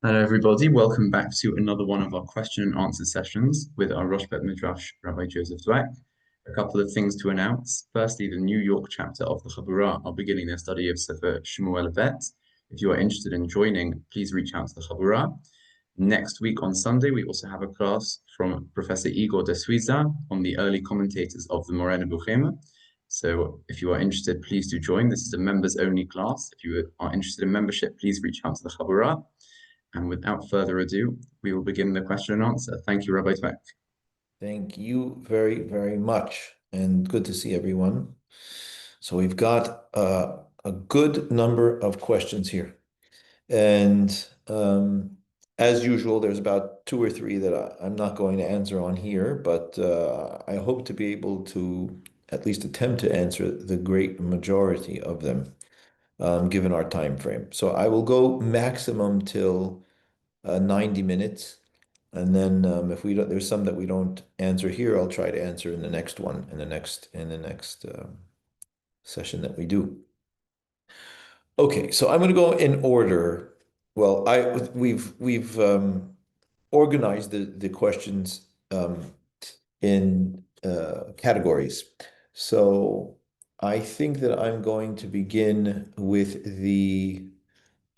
Hello, everybody. Welcome back to another one of our question and answer sessions with our Rosh Bet Midrash, Rabbi Joseph Dweck. A couple of things to announce. Firstly, the New York chapter of the Chabura are beginning their study of Sefer Shmuel Bet. If you are interested in joining, please reach out to the Chabura. Next week on Sunday, we also have a class from Professor Igor de Suiza on the early commentators of the Moreh Nevuchim. So if you are interested, please do join. This is a members-only class. If you are interested in membership, please reach out to the Chabura. And without further ado, we will begin the question and answer. Thank you, Rabbi Dweck. Thank you very, very much. And good to see everyone. So we've got a good number of questions here. And as usual, there's about two or three that I'm not going to answer on here, but I hope to be able to at least attempt to answer the great majority of them, given our time frame. So I will go maximum till 90 minutes. And then if we don't, there's some that we don't answer here, I'll try to answer in the next one, in the next session that we do. Okay, so I'm going to go in order. Well, we've organized the questions in categories. So I think that I'm going to begin with the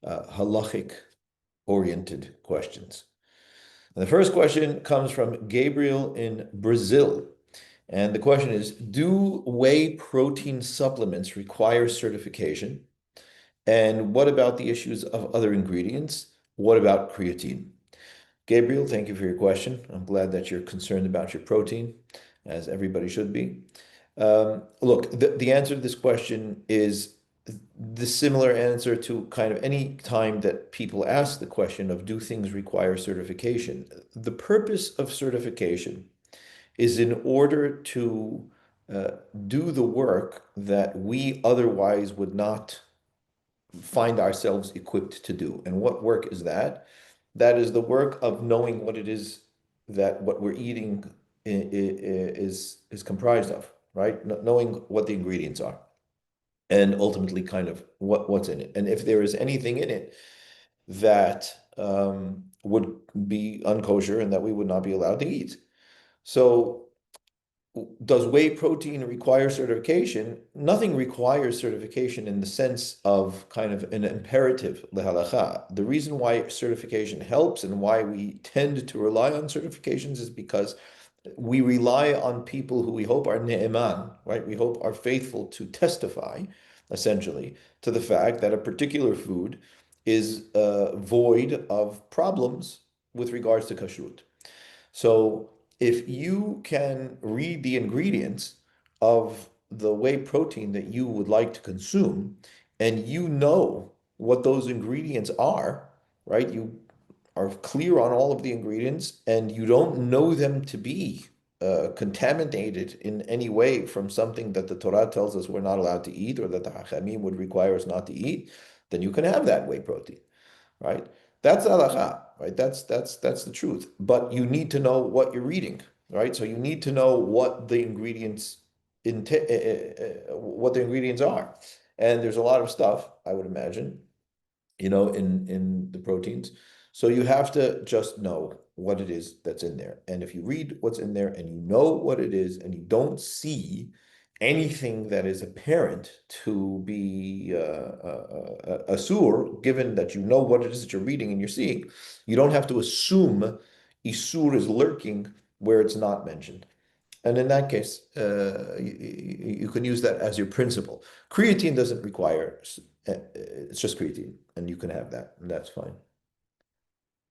halachic oriented questions. The first question comes from Gabriel in Brazil. And the question is, do whey protein supplements require certification? And what about the issues of other ingredients? What about creatine? Gabriel, thank you for your question. I'm glad that you're concerned about your protein, as everybody should be. Look, the answer to this question is the similar answer to kind of any time that people ask the question of do things require certification? The purpose of certification is in order to do the work that we otherwise would not find ourselves equipped to do. And what work is that? That is the work of knowing what it is that what we're eating is comprised of, right? Knowing what the ingredients are and ultimately kind of what's in it. And if there is anything in it that would be unkosher and that we would not be allowed to eat. So does whey protein require certification? Nothing requires certification in the sense of kind of an imperative lehalacha. The reason why certification helps and why we tend to rely on certifications is because we rely on people who we hope are ne'eman, right? We hope are faithful to testify, essentially, to the fact that a particular food is void of problems with regards to kashrut. So if you can read the ingredients of the whey protein that you would like to consume, and you know what those ingredients are, right? You are clear on all of the ingredients and you don't know them to be contaminated in any way from something that the Torah tells us we're not allowed to eat or that the Hachamim would require us not to eat, then you can have that whey protein, right? That's halacha, right? That's the truth. But you need to know what you're reading, right? So you need to know what the ingredients what the ingredients are. And there's a lot of stuff, I would imagine, in the proteins. So you have to just know what it is that's in there. And if you read what's in there and you know what it is and you don't see anything that is apparent to be asur, given that you know what it is that you're reading and you're seeing, you don't have to assume isur is lurking where it's not mentioned. And in that case, you can use that as your principle. Creatine doesn't require, it's just creatine, and you can have that, and that's fine.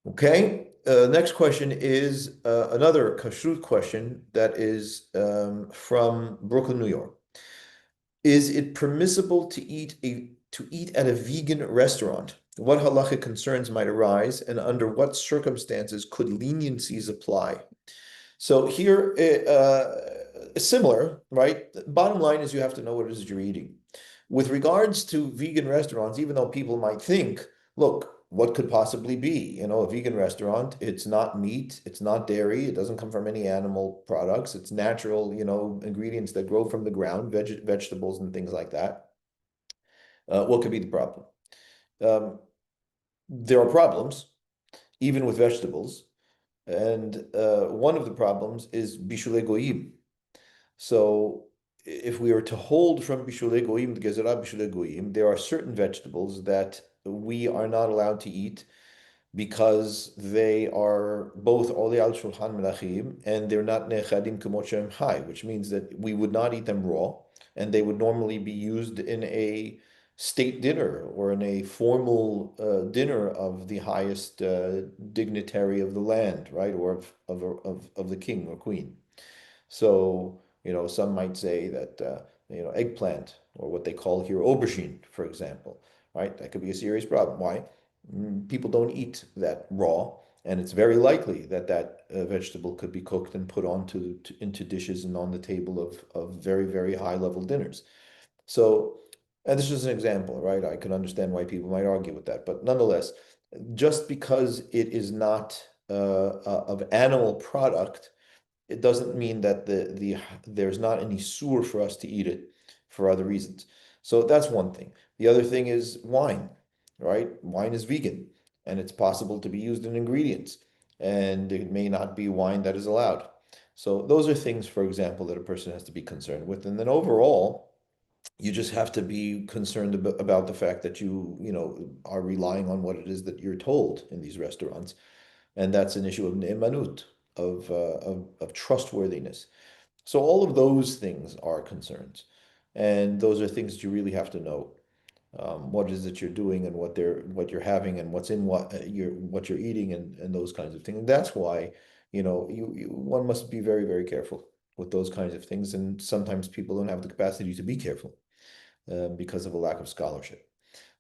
Okay, next question is another kashrut question that is from Brooklyn, New York. Is it permissible to eat at a vegan restaurant? What halachic concerns might arise, and under what circumstances could leniencies apply? So here, similar, right? Bottom line is you have to know what it is you're eating. With regards to vegan restaurants, even though people might think, look, what could possibly be? A vegan restaurant, it's not meat, it's not dairy, it doesn't come from any animal products, it's natural, ingredients that grow from the ground, vegetables and things like that. What could be the problem? There are problems. even with vegetables. And one of the problems is bishulei goyim. So if we are to hold from bishulei goyim, the gezerah bishulei goyim, there are certain vegetables that we are not allowed to eat because they are both ole al shulchan melachim and they're not nechadim k'mot shem hai, which means that we would not eat them raw, and they would normally be used in a state dinner or in a formal dinner of the highest dignitary of the land, right, or of the king or queen. So, some might say that, eggplant, or what they call here aubergine, for example, right? That could be a serious problem. Why? People don't eat that raw, and it's very likely that that vegetable could be cooked and put into dishes and on the table of very, very high level dinners. So, and this is an example, right? I can understand why people might argue with that, but nonetheless, just because it is not of animal product, it doesn't mean that there's not any sur for us to eat it for other reasons. So that's one thing. The other thing is wine, right? Wine is vegan, and it's possible to be used in ingredients, and it may not be wine that is allowed. So those are things, for example, that a person has to be concerned with. And then overall, you just have to be concerned about the fact that you are relying on what it is that you're told in these restaurants, and that's an issue of ne'emanut, of trustworthiness. So all of those things are concerns, and those are things that you really have to know. What it is that you're doing, and what you're having, and what's in what you're eating, and those kinds of things. And that's why one must be very, very careful with those kinds of things. And sometimes people don't have the capacity to be careful because of a lack of scholarship.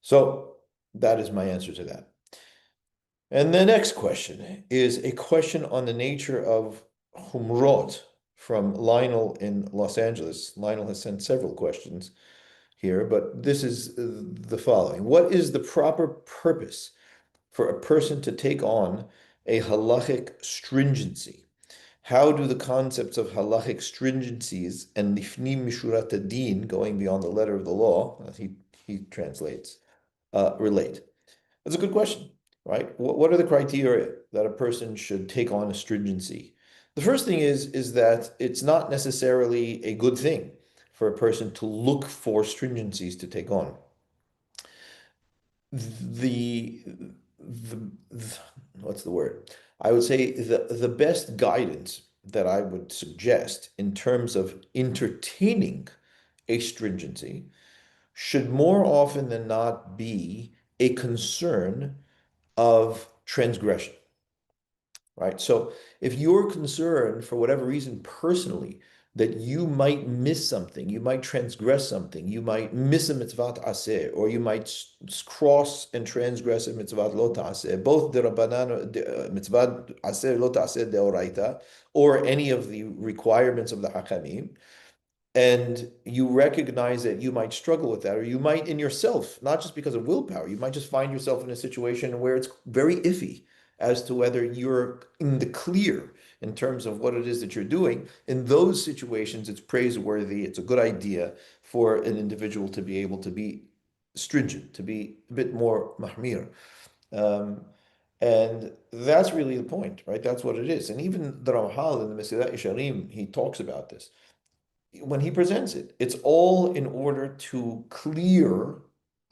So that is my answer to that. And the next question is a question on the nature of humrot from Lionel in Los Angeles. Lionel has sent several questions here, but this is the following. What is the proper purpose for a person to take on a halachic stringency? How do the concepts of halachic stringencies and lifnim mishurat adin, going beyond the letter of the law, as he translates, relate? That's a good question, right? What are the criteria that a person should take on a stringency? The first thing is that it's not necessarily a good thing for a person to look for stringencies to take on. The, the what's the word? I would say the best guidance that I would suggest in terms of entertaining a stringency should more often than not be a concern of transgression, right? So if you're concerned for whatever reason personally that you might miss something, you might transgress something, you might miss a mitzvah aseh, or you might cross and transgress a mitzvah lo ta'aseh, both the rabbanan mitzvah aseh lo ta'aseh deoraita, or any of the requirements of the hakamim, and you recognize that you might struggle with that, or you might in yourself, not just because of willpower, you might just find yourself in a situation where it's very iffy as to whether you're in the clear in terms of what it is that you're doing. In those situations, it's praiseworthy, it's a good idea for an individual to be able to be stringent, to be a bit more mahmir. Um, and that's really the point, right? That's what it is. And even the Ramchal in the Mesilat Yesharim, he talks about this when he presents it. It's all in order to clear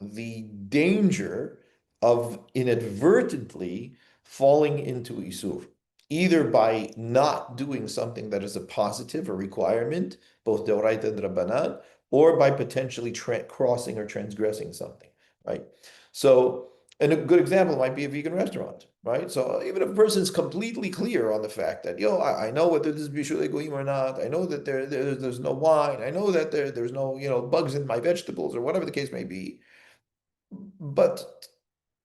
the danger of inadvertently falling into Isur, either by not doing something that is a positive, a requirement, both Deoraita and Rabbanan, or by potentially crossing or transgressing something, right? So, and a good example might be a vegan restaurant, right? So even if a person's completely clear on the fact that, I know whether this is bishulei goyim or not, I know that there's no wine, I know that there's no, bugs in my vegetables or whatever the case may be. But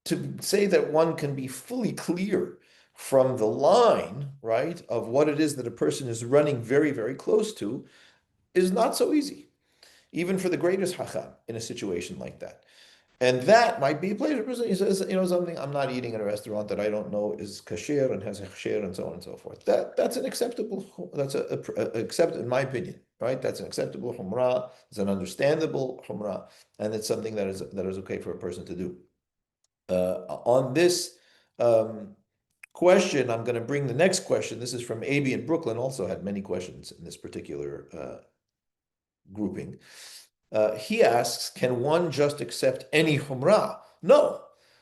to say that one can be fully clear from the line, right, of what it is that a person is running very, very close to is not so easy, even for the greatest hacham in a situation like that. And that might be a pleasure. He says, something, I'm not eating in a restaurant that I don't know is kasher and has a kasher and so on and so forth. That's an acceptable, accept in my opinion, right? That's an acceptable humrah. It's an understandable humrah, and it's something that is okay for a person to do. On this, question, I'm going to bring the next question. This is from Abi in Brooklyn, also had many questions in this particular grouping. He asks, can one just accept any humrah? No,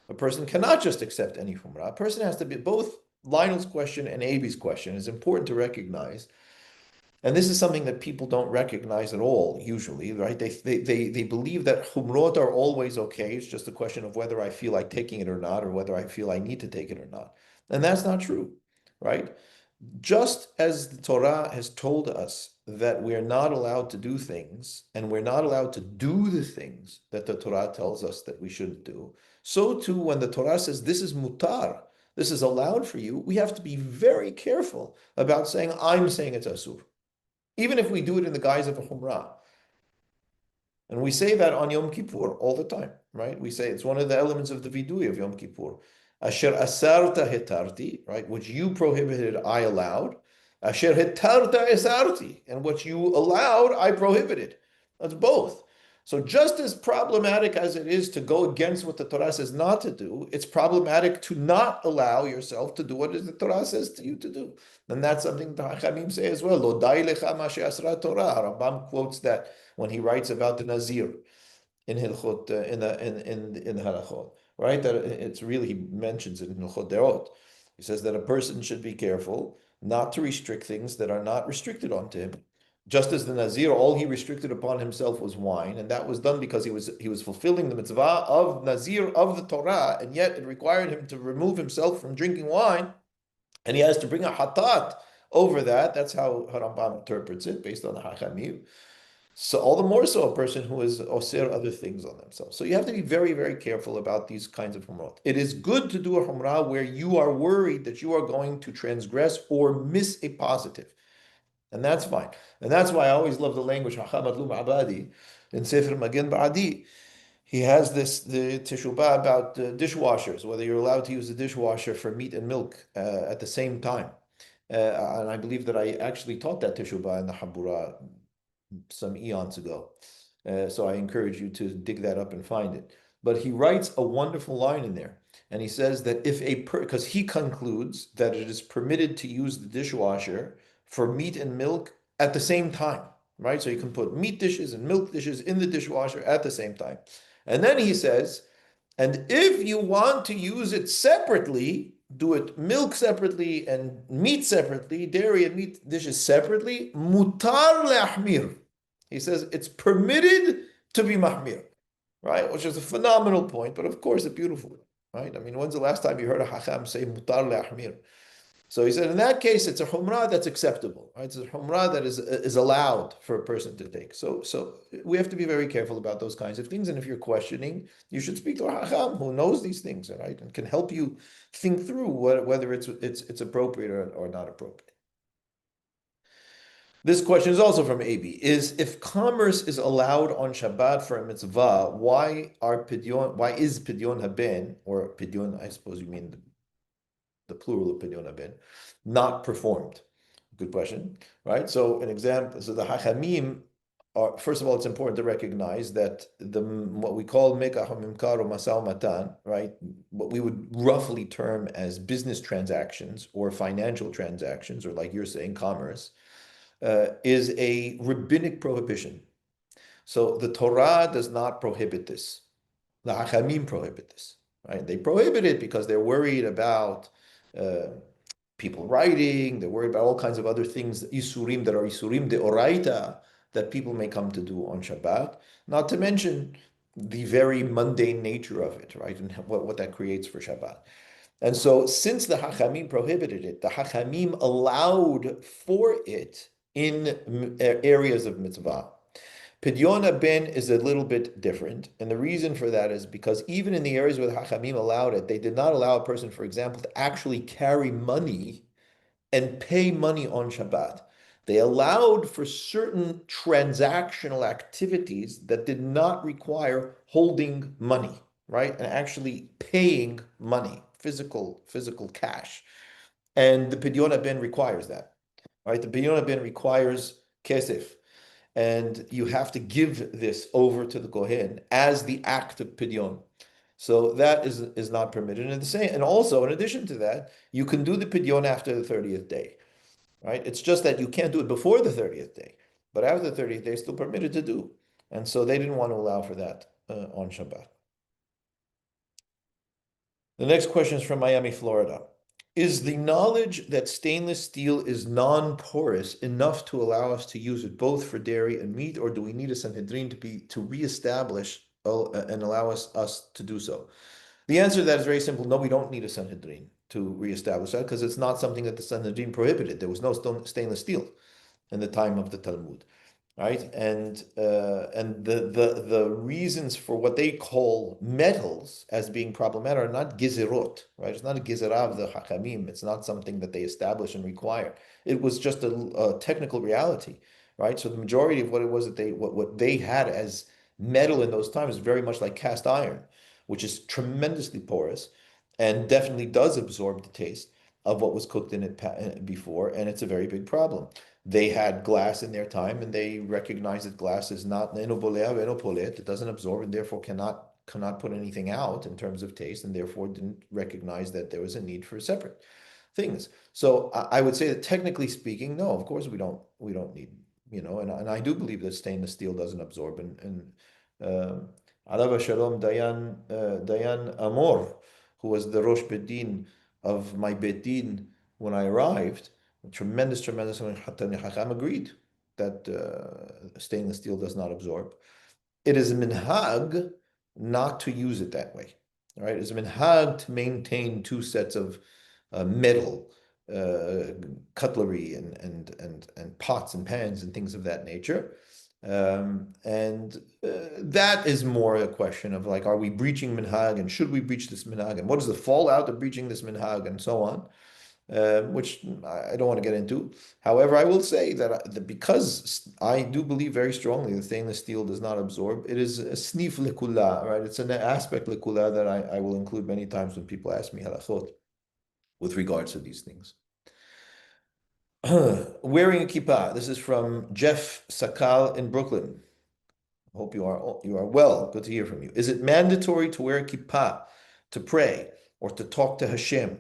a person cannot just accept any humrah. A person has to be, both Lionel's question and Abi's question is important to recognize. And this is something that people don't recognize at all, usually, right? They believe that humrot are always okay. It's just a question of whether I feel like taking it or not, or whether I feel I need to take it or not. And that's not true, right? Just as the Torah has told us that we are not allowed to do things, and we're not allowed to do the things that the Torah tells us that we shouldn't do, so too when the Torah says this is mutar, this is allowed for you, we have to be very careful about saying, I'm saying it's asur, even if we do it in the guise of a humrah. And we say that on Yom Kippur all the time, right? We say it's one of the elements of the vidui of Yom Kippur. Asher asarta hetarti, right? Which you prohibited, I allowed. Asher hetarta esarti, and what you allowed, I prohibited. That's both. So just as problematic as it is to go against what the Torah says not to do, it's problematic to not allow yourself to do what the Torah says to you to do. And that's something the Hachamim say as well. Lo dai lecha ma she'asra Torah. Rambam quotes that when he writes about the Nazir in Hilchot, in Halachot, right? That it's really, he mentions it in Hilchot Derot. He says that a person should be careful not to restrict things that are not restricted onto him. Just as the Nazir, all he restricted upon himself was wine, and that was done because he was fulfilling the mitzvah of Nazir of the Torah, and yet it required him to remove himself from drinking wine, and he has to bring a hatat over that. That's how Rambam interprets it, based on the Hachamim. So all the more so a person who is osir other things on themselves. So you have to be very, very careful about these kinds of humrah. It is good to do a humrah where you are worried that you are going to transgress or miss a positive. And that's fine. And that's why I always love the language, Hacham Adlum Abadi, in Sefer Magen Ba'adi. He has the teshubah about dishwashers, whether you're allowed to use the dishwasher for meat and milk at the same time. And I believe that I actually taught that teshubah in the Habura some eons ago. So I encourage you to dig that up and find it. But he writes a wonderful line in there. And he says that because he concludes that it is permitted to use the dishwasher for meat and milk at the same time, right? So you can put meat dishes and milk dishes in the dishwasher at the same time. And then he says, and if you want to use it separately, do it milk separately and meat separately, dairy and meat dishes separately, mutar le'ahmir. He says it's permitted to be mahmir, right? Which is a phenomenal point, but of course a beautiful one, right? I mean, when's the last time you heard a hacham say mutar le'ahmir? So he said, in that case, it's a humrah that's acceptable, right? It's a humrah that is allowed for a person to take. So we have to be very careful about those kinds of things. And if you're questioning, you should speak to a hacham who knows these things, right, and can help you think through whether it's appropriate or not appropriate. This question is also from Abi. If commerce is allowed on Shabbat for a mitzvah, why is pidyon haben, or pidyon, I suppose you mean the plural of pidyon haben, not performed? Good question, right? So an example, so the Hachamim are, first of all, it's important to recognize that what we call mekah hamimkar or masal matan, right? What we would roughly term as business transactions or financial transactions, or like you're saying, commerce, is a rabbinic prohibition. So the Torah does not prohibit this. The Hachamim prohibit this, right? They prohibit it because they're worried about people writing, they're worried about all kinds of other things, isurim that are isurim de oraita, that people may come to do on Shabbat, not to mention the very mundane nature of it, right? And what that creates for Shabbat. And so since the Hachamim prohibited it, the Hachamim allowed for it in areas of mitzvah. Pidyon haben is a little bit different. And the reason for that is because even in the areas where the Hachamim allowed it, they did not allow a person, for example, to actually carry money and pay money on Shabbat. They allowed for certain transactional activities that did not require holding money, right? And actually paying money, physical cash. And the Pidyon haben requires that, right? The Pidyon haben requires kesef. And you have to give this over to the Kohen as the act of Pidyon. So that is not permitted. And the same, and also in addition to that, you can do the pidyon after the 30th day, right? It's just that you can't do it before the 30th day, but after the 30th day, it's still permitted to do. And so they didn't want to allow for that on Shabbat. The next question is from Miami, Florida. Is the knowledge that stainless steel is non-porous enough to allow us to use it both for dairy and meat, or do we need a Sanhedrin to reestablish and allow us to do so? The answer to that is very simple. No, we don't need a Sanhedrin to reestablish that because it's not something that the Sanhedrin prohibited. There was no stainless steel in the time of the Talmud, right? And the reasons for what they call metals as being problematic are not gizerot, right? It's not a gizerah of the Hakamim. It's not something that they establish and require. It was just a technical reality, right? So the majority of what it was that what they had as metal in those times is very much like cast iron, which is tremendously porous and definitely does absorb the taste of what was cooked in it before, and it's a very big problem. They had glass in their time, and they recognized that glass is not it doesn't absorb, and therefore cannot put anything out in terms of taste, and therefore didn't recognize that there was a need for separate things. So I would say that technically speaking, no, of course we don't need, and I do believe that stainless steel doesn't absorb, and Alav Shalom Dayan Amor, who was the Rosh Bedin of my Bedin when I arrived, a tremendous Chacham agreed that stainless steel does not absorb. It is a minhag not to use it that way. All right, it's a minhag to maintain two sets of metal cutlery and pots and pans and things of that nature. And that is more a question of like, are we breaching minhag and should we breach this minhag and what is the fallout of breaching this minhag and so on, which I don't want to get into. However, I will say that because I do believe very strongly that stainless steel does not absorb, it is a snif lekula, right? It's an aspect lekula that I will include many times when people ask me halachot with regards to these things. Wearing a kippah. This is from Jeff Sakal in Brooklyn. Hope you are well. Good to hear from you. Is it mandatory to wear a kippah to pray or to talk to Hashem?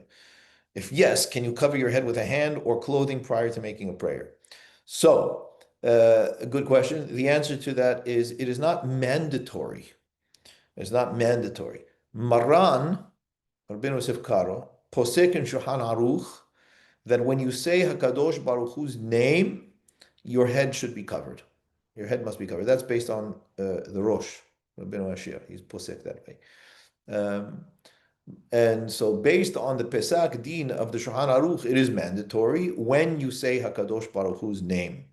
If yes, can you cover your head with a hand or clothing prior to making a prayer? So, a good question. The answer to that is it is not mandatory. It's not mandatory. Maran, Rabbeinu Yosef Karo, posek in Shulchan Aruch, that when you say Hakadosh Baruch Hu's name, your head should be covered. Your head must be covered. That's based on the Rosh, Rabbeinu Ashir. He's posek that way. And so based on the Pesach Din of the Shulchan Aruch, it is mandatory when you say Hakadosh Baruch Hu's name.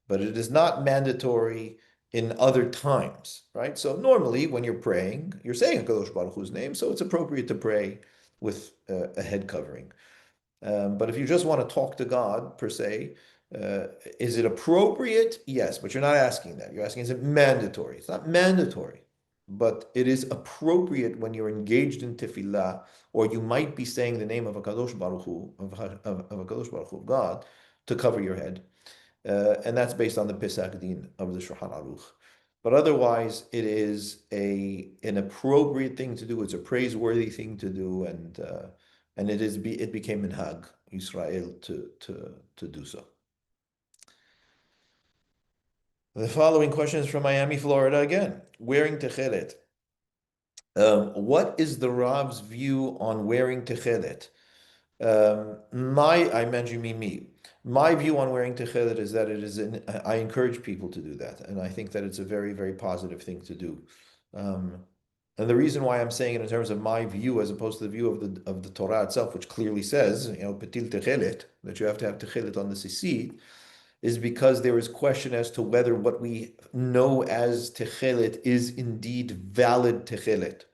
But it is not mandatory in other times, right? So normally when you're praying, you're saying Hakadosh Baruch Hu's name, so it's appropriate to pray with a head covering. But if you just want to talk to God per se, is it appropriate? Yes, but you're not asking that. You're asking, is it mandatory? It's not mandatory, but it is appropriate when you're engaged in tefillah, or you might be saying the name of Hakadosh Baruch Hu, of Hakadosh Baruch Hu, of God, to cover your head. And that's based on the Pesach Din of the Shulchan Aruch. But otherwise, it is an appropriate thing to do. It's a praiseworthy thing to do, and it became minhag Israel to do so. The following question is from Miami, Florida again. Wearing Tekhelet. What is the Rav's view on wearing Tekhelet? I mention me. My view on wearing Tekhelet is that I encourage people to do that, and I think that it's a very, very positive thing to do. And the reason why I'm saying it in terms of my view, as opposed to the view of the Torah itself, which clearly says, Petil Tekhelet, that you have to have Tekhelet on the Sisit, is because there is question as to whether what we know as Tekhelet is indeed valid Tekhelet.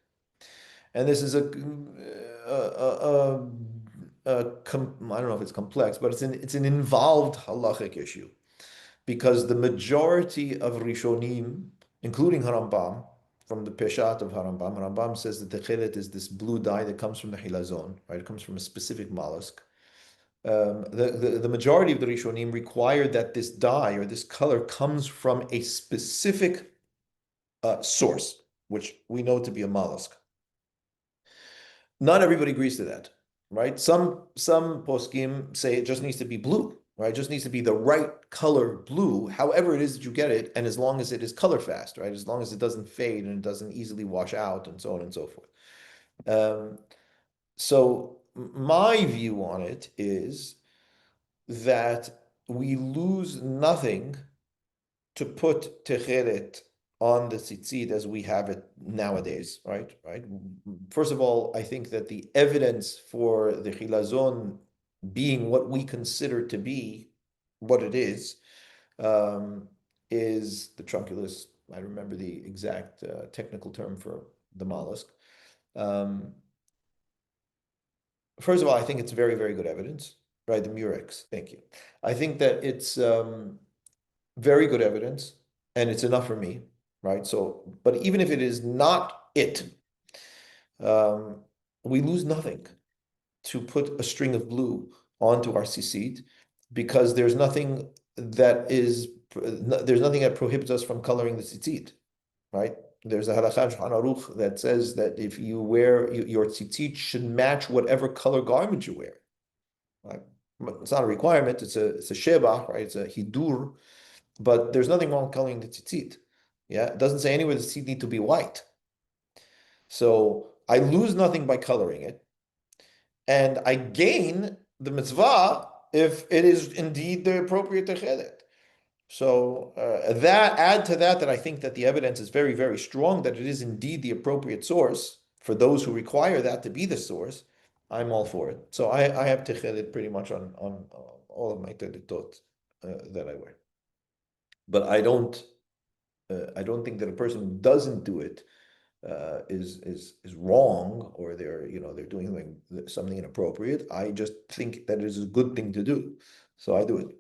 And this is I don't know if it's complex, but it's an involved halachic issue, because the majority of Rishonim, including Harambam, from the Peshat of Harambam says that the Tekhelet is this blue dye that comes from the Hilazon, right? It comes from a specific mollusk. The majority of the Rishonim require that this dye or this color comes from a specific source, which we know to be a mollusk. Not everybody agrees to that, right? Some poskim say it just needs to be blue, right? It just needs to be the right color blue, however it is that you get it, and as long as it is color fast, right? As long as it doesn't fade and it doesn't easily wash out and so on and so forth. Um, so my view on it is that we lose nothing to put Tekhelet on the tzitzit as we have it nowadays, right? Right. First of all, I think that the evidence for the chilazon being what we consider to be what it um, is the trunculus. I remember the exact technical term for the mollusk. Um, First of all, I think it's very, very good evidence, right? The murex. Thank you. I think that it's very good evidence, and it's enough for me, right? So, but even if it is not it, um, we lose nothing to put a string of blue onto our sisit because there's nothing that prohibits us from coloring the tzitzit, right? There's a halakha in Shulchan Aruch that says that if you wear your tzitzit should match whatever color garment you wear, right? It's not a requirement. It's a shebach, right? It's a hidur, but there's nothing wrong with coloring the tzitzit. Yeah, it doesn't say anywhere the tzitzit need to be white. So I lose nothing by coloring it, and I gain the mitzvah if it is indeed the appropriate techelet. So that add to that I think that the evidence is very, very strong that it is indeed the appropriate source for those who require that to be the source. I'm all for it. So I have techelet pretty much on all of my telitot that I wear. But I don't think that a person who doesn't do it is wrong, or they're doing something inappropriate. I just think that it is a good thing to do, so I do it.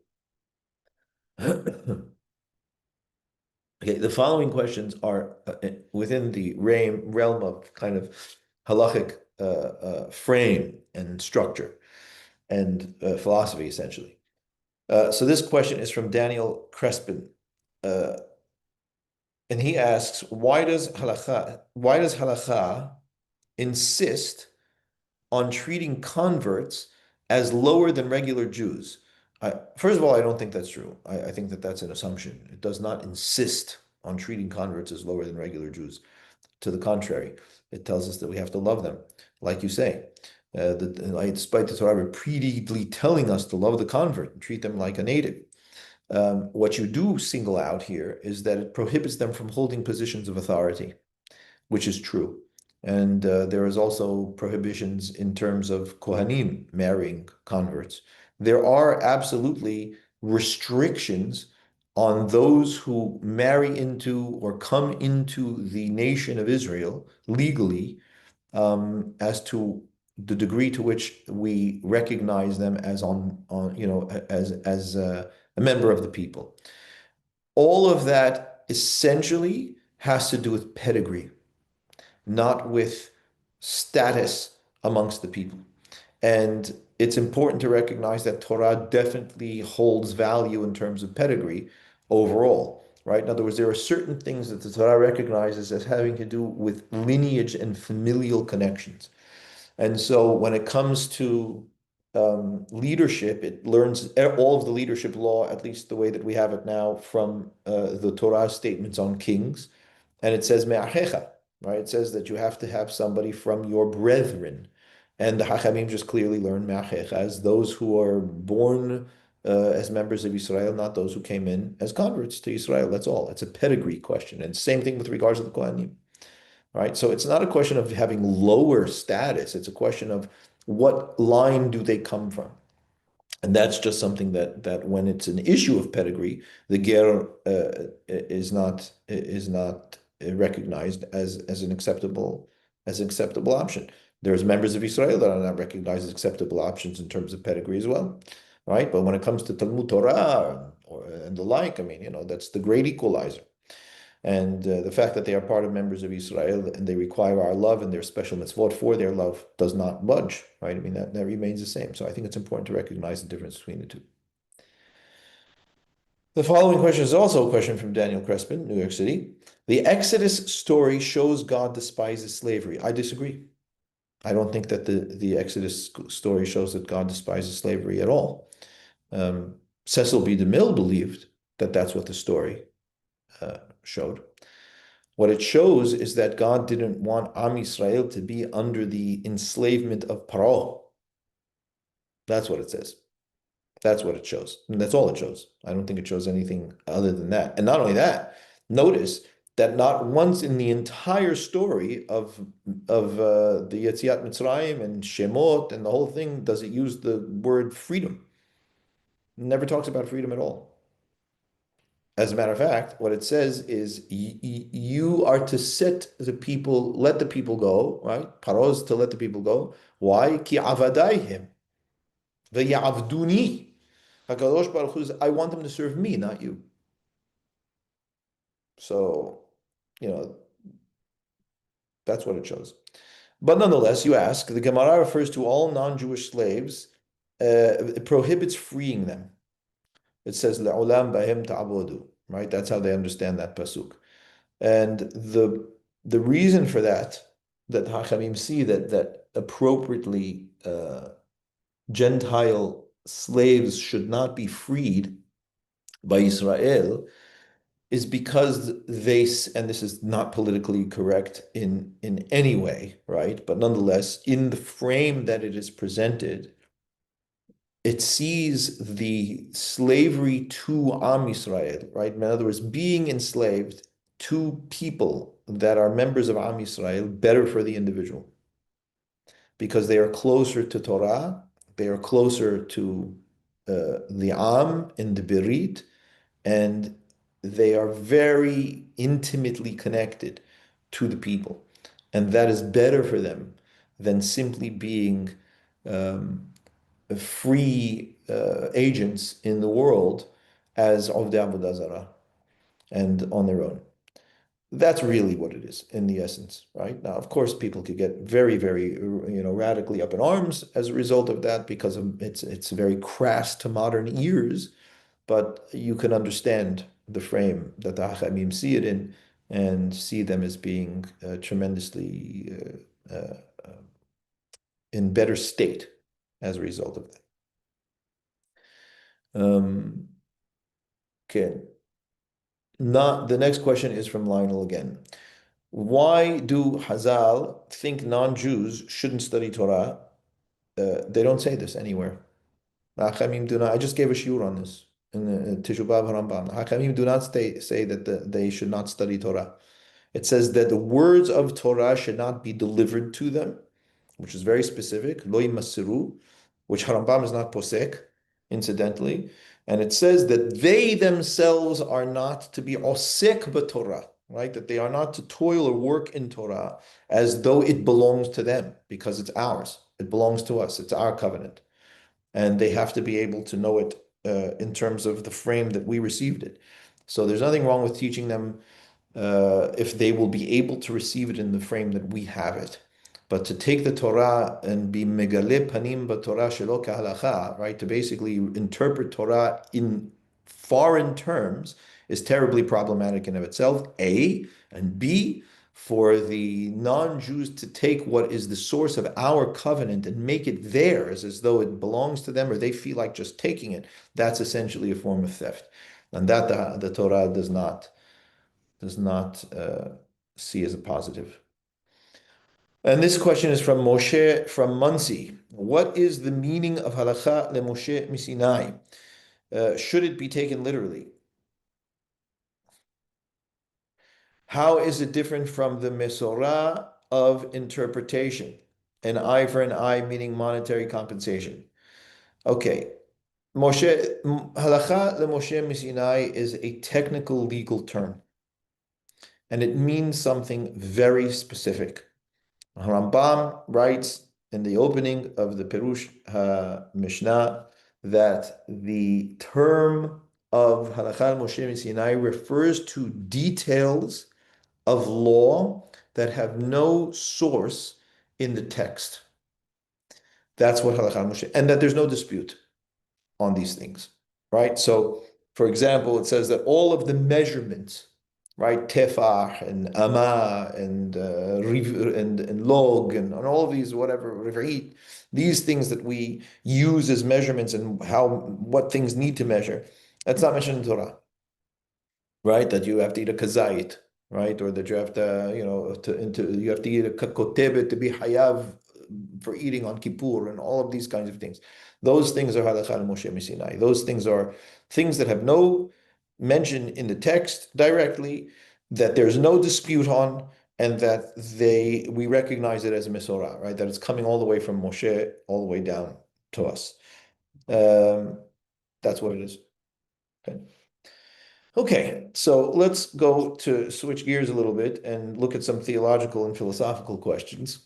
Okay, the following questions are within the realm of kind of halachic frame and structure and philosophy, essentially. So this question is from Daniel Crespin. Uh, And he asks, why does halakha insist on treating converts as lower than regular Jews? First of all, I don't think that's true. I think that that's an assumption. It does not insist on treating converts as lower than regular Jews. To the contrary, it tells us that we have to love them, like you say. Despite the Torah repeatedly telling us to love the convert and treat them like a native. What you do single out here is that it prohibits them from holding positions of authority, which is true. And there is also prohibitions in terms of Kohanim marrying converts. There are absolutely restrictions on those who marry into or come into the nation of Israel legally, as to the degree to which we recognize them as as a member of the people. All of that essentially has to do with pedigree, not with status amongst the people. And it's important to recognize that Torah definitely holds value in terms of pedigree overall, right? In other words, there are certain things that the Torah recognizes as having to do with lineage and familial connections. And so when it comes to leadership, it learns all of the leadership law, at least the way that we have it now, from the Torah statements on kings. And it says me'achecha, right? It says that you have to have somebody from your brethren. And the Hachamim just clearly learn me'achecha as those who are born as members of Israel, not those who came in as converts to Israel. That's all. It's a pedigree question. And same thing with regards to the Kohanim. Right? So it's not a question of having lower status. It's a question of what line do they come from? And that's just something that when it's an issue of pedigree, the ger is not recognized as an acceptable option. There's members of Israel that are not recognized as acceptable options in terms of pedigree as well, right? But when it comes to Talmud Torah and the like, I mean, that's the great equalizer. And the fact that they are part of members of Israel and they require our love and their special mitzvot for their love does not budge, right? I mean, that remains the same. So I think it's important to recognize the difference between the two. The following question is also a question from Daniel Crespin, New York City. The Exodus story shows God despises slavery. I disagree. I don't think that the Exodus story shows that God despises slavery at all. Cecil B. DeMille believed that that's what the story showed. What it shows is that God didn't want Am Yisrael to be under the enslavement of Paro. That's what it says. That's what it shows. And that's all it shows. I don't think it shows anything other than that. And not only that, notice that not once in the entire story of the Yetziat Mitzrayim and Shemot and the whole thing does it use the word freedom. It never talks about freedom at all. As a matter of fact, what it says is you are to set the people, let the people go, right? Paroz to let the people go. Why? Ki avadaihim v'ya'avduni. HaKadosh Baruch Hu says, I want them to serve me, not you. So, you know, that's what it shows. But nonetheless, you ask, the Gemara refers to all non-Jewish slaves. It prohibits freeing them. It says, "Le'olam bahem ta'abodu," right? That's how they understand that pasuk. And the reason for that Hachamim see that appropriately Gentile slaves should not be freed by Israel is because they, and this is not politically correct in any way, right? But nonetheless, in the frame that it is presented, it sees the slavery to Am Yisrael, right? In other words, being enslaved to people that are members of Am Yisrael better for the individual because they are closer to Torah, they are closer to the Am in the Berit, and they are very intimately connected to the people. And that is better for them than simply being free agents in the world as of the Avodah Zarah and on their own. That's really what it is in the essence, right? Now, of course, people could get very, very, radically up in arms as a result of that because of it's very crass to modern ears, but you can understand the frame that the Hachamim see it in and see them as being tremendously in better state as a result of that. Okay. Not the next question is from Lionel again. Why do Hazal think non-Jews shouldn't study Torah? They don't say this anywhere. Hachamim do not. I just gave a shiur on this in the Tishu B'Av Harambam. Hachamim do not say that they should not study Torah. It says that the words of Torah should not be delivered to them, which is very specific. Lo yimasiru, which Harambam is not posek, incidentally. And it says that they themselves are not to be osek b'Torah, right? That they are not to toil or work in Torah as though it belongs to them, because it's ours. It belongs to us. It's our covenant. And they have to be able to know it in terms of the frame that we received it. So there's nothing wrong with teaching them if they will be able to receive it in the frame that we have it. But to take the Torah and be megale panim b'Torah shelo kehalacha, right? To basically interpret Torah in foreign terms is terribly problematic in of itself. A, and B, for the non-Jews to take what is the source of our covenant and make it theirs as though it belongs to them or they feel like just taking it, that's essentially a form of theft. And that the Torah does not see as a positive. And this question is from Moshe from Muncie. What is the meaning of halacha le Moshe misinai? Should it be taken literally? How is it different from the Mesorah of interpretation? An eye for an eye, meaning monetary compensation. Okay. Halacha le Moshe misinai is a technical legal term, and it means something very specific. Rambam writes in the opening of the Perush Mishnah that the term of Halakha Moshe Sinai refers to details of law that have no source in the text. That's what Halakha Moshe, and that there's no dispute on these things, right? So, for example, it says that all of the measurements right? Tefah and Ama and and log and all of these whatever riv'it, these things that we use as measurements and how what things need to measure. That's not mentioned in Torah, right? That you have to eat a kazait, right? Or that you have to, you have to eat a kotebet to be hayav for eating on Kippur and all of these kinds of things. Those things are halakha Moshe Sinai. Those things are things that have no mention in the text directly, that there's no dispute on, and that we recognize it as a Mesorah, right? That it's coming all the way from Moshe all the way down to us. Um, that's what it is. Okay. Okay, so let's go to switch gears a little bit and look at some theological and philosophical questions.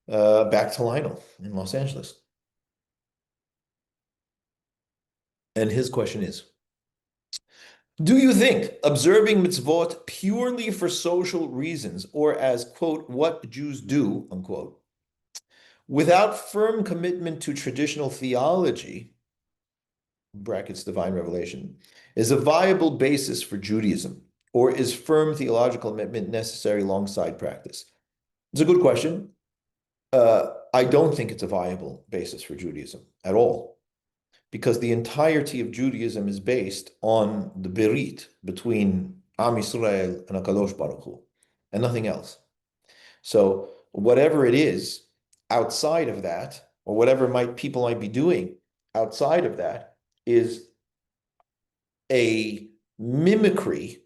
Back to Lionel in Los Angeles. And his question is, do you think observing mitzvot purely for social reasons or as, quote, what Jews do, unquote, without firm commitment to traditional theology, brackets divine revelation, is a viable basis for Judaism? Or is firm theological commitment necessary alongside practice? It's a good question. I don't think it's a viable basis for Judaism at all, because the entirety of Judaism is based on the berit between Am Yisrael and HaKadosh Baruch Hu, and nothing else. So whatever it is outside of that, or whatever people might be doing outside of that, is a mimicry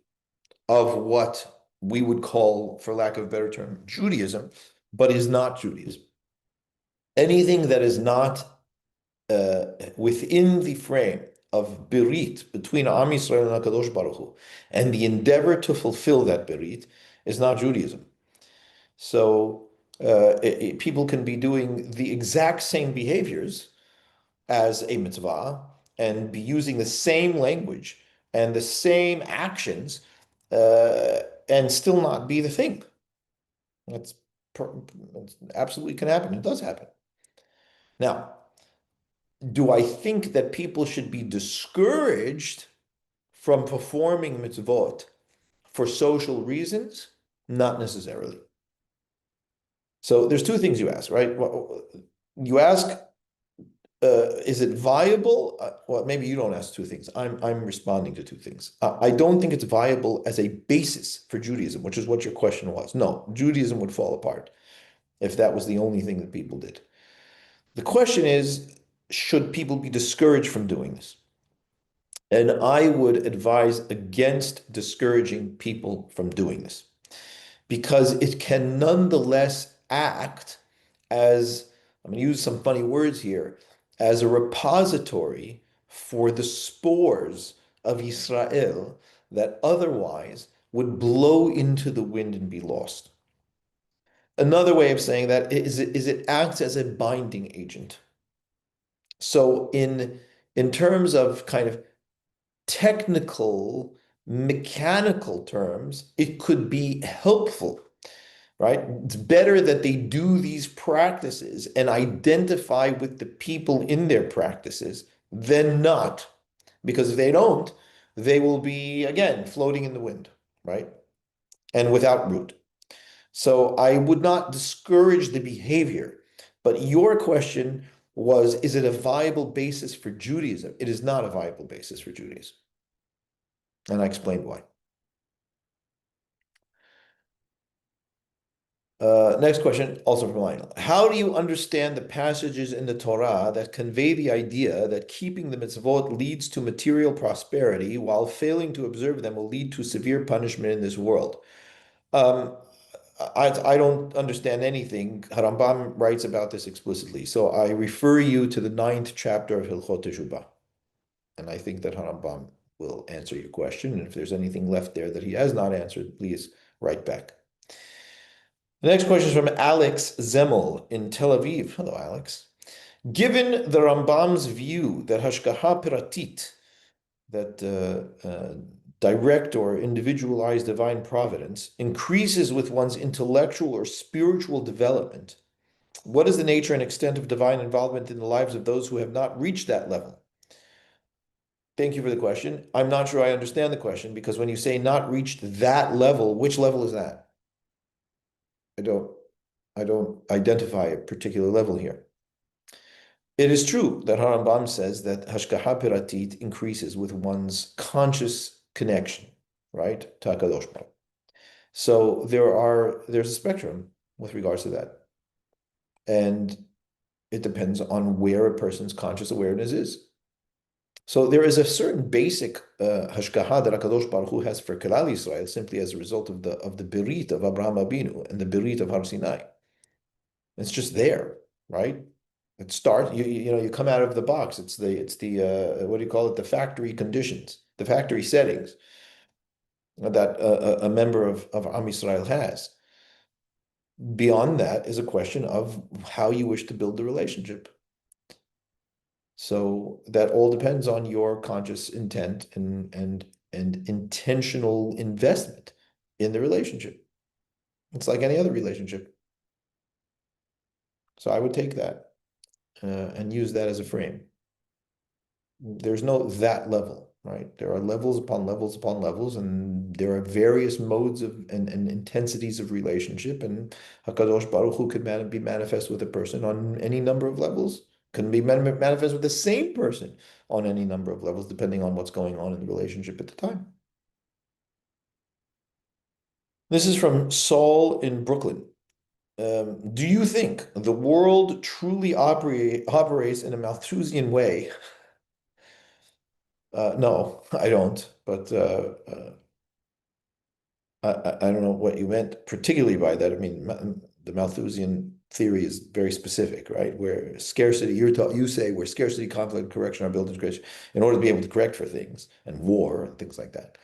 of what we would call, for lack of a better term, Judaism, but is not Judaism. Anything that is not within the frame of berit between Am Yisrael and HaKadosh Baruch Hu, and the endeavor to fulfill that berit is not Judaism. So people can be doing the exact same behaviors as a mitzvah and be using the same language and the same actions and still not be the thing. That's, that's absolutely can happen. It does happen. Now, do I think that people should be discouraged from performing mitzvot for social reasons? Not necessarily. So there's two things you ask, right? You ask, is it viable? Well, maybe you don't ask two things. I'm responding to two things. I don't think it's viable as a basis for Judaism, which is what your question was. No, Judaism would fall apart if that was the only thing that people did. The question is, should people be discouraged from doing this? And I would advise against discouraging people from doing this, because it can nonetheless act as, I'm going to use some funny words here, as a repository for the spores of Israel that otherwise would blow into the wind and be lost. Another way of saying that is it acts as a binding agent. So in terms of kind of technical, mechanical terms, it could be helpful, right? It's better that they do these practices and identify with the people in their practices than not. Because if they don't, they will be, again, floating in the wind, right? And without root. So I would not discourage the behavior. But your question was, is it a viable basis for Judaism? It is not a viable basis for Judaism. And I explained why. Next question, also from Lionel. How do you understand the passages in the Torah that convey the idea that keeping the mitzvot leads to material prosperity, while failing to observe them will lead to severe punishment in this world? Um, I don't understand anything. Harambam writes about this explicitly. So I refer you to the 9th chapter of Hilchot Teshuvah. And I think that Harambam will answer your question. And if there's anything left there that he has not answered, please write back. The next question is from Alex Zemel in Tel Aviv. Hello, Alex. Given the Rambam's view that Hashgacha Piratit, that direct or individualized divine providence, increases with one's intellectual or spiritual development, what is the nature and extent of divine involvement in the lives of those who have not reached that level? Thank you for the question. I'm not sure I understand the question because when you say not reached that level, which level is that? I don't I don't identify a particular level here. It is true that Harambam says that Hashgaha Piratit increases with one's conscious connection, right? To HaKadosh Baruch. So there's a spectrum with regards to that. And it depends on where a person's conscious awareness is. So there is a certain basic hashgaha that HaKadosh Baruch Hu has for Kalal Yisrael simply as a result of the berit of Abraham Abinu and the berit of Har Sinai. It's just there, right? It starts, you come out of the box. It's the what do you call it? The factory conditions, the factory settings that a member of Am Yisrael has. Beyond that is a question of how you wish to build the relationship. So that all depends on your conscious intent and intentional investment in the relationship. It's like any other relationship. So I would take that and use that as a frame. There's no that level, right? There are levels upon levels upon levels, and there are various modes of and intensities of relationship. And Hakadosh Baruch Hu could be manifest with a person on any number of levels. Can be manifest with the same person on any number of levels, depending on what's going on in the relationship at the time. This is from Saul in Brooklyn. Do you think the world truly operates in a Malthusian way? No, I don't. But I don't know what you meant particularly by that. I mean, the Malthusian theory is very specific, right? Where scarcity, you say where scarcity, conflict, correction are built into creation in order to be able to correct for things and war and things like that.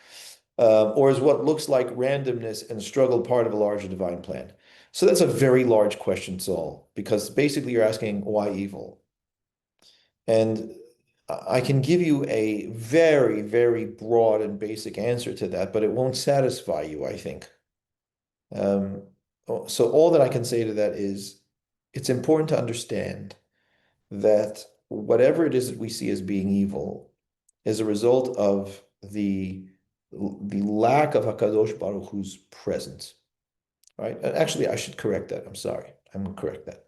Or is what looks like randomness and struggle part of a larger divine plan? So that's a very large question, Saul, because basically you're asking why evil? And I can give you a very, very broad and basic answer to that, but it won't satisfy you, I think. Um, so all that I can say to that is it's important to understand that whatever it is that we see as being evil is a result of the lack of Hakadosh Baruch Hu's presence, right? And actually, I should correct that. I'm sorry. I'm going to correct that.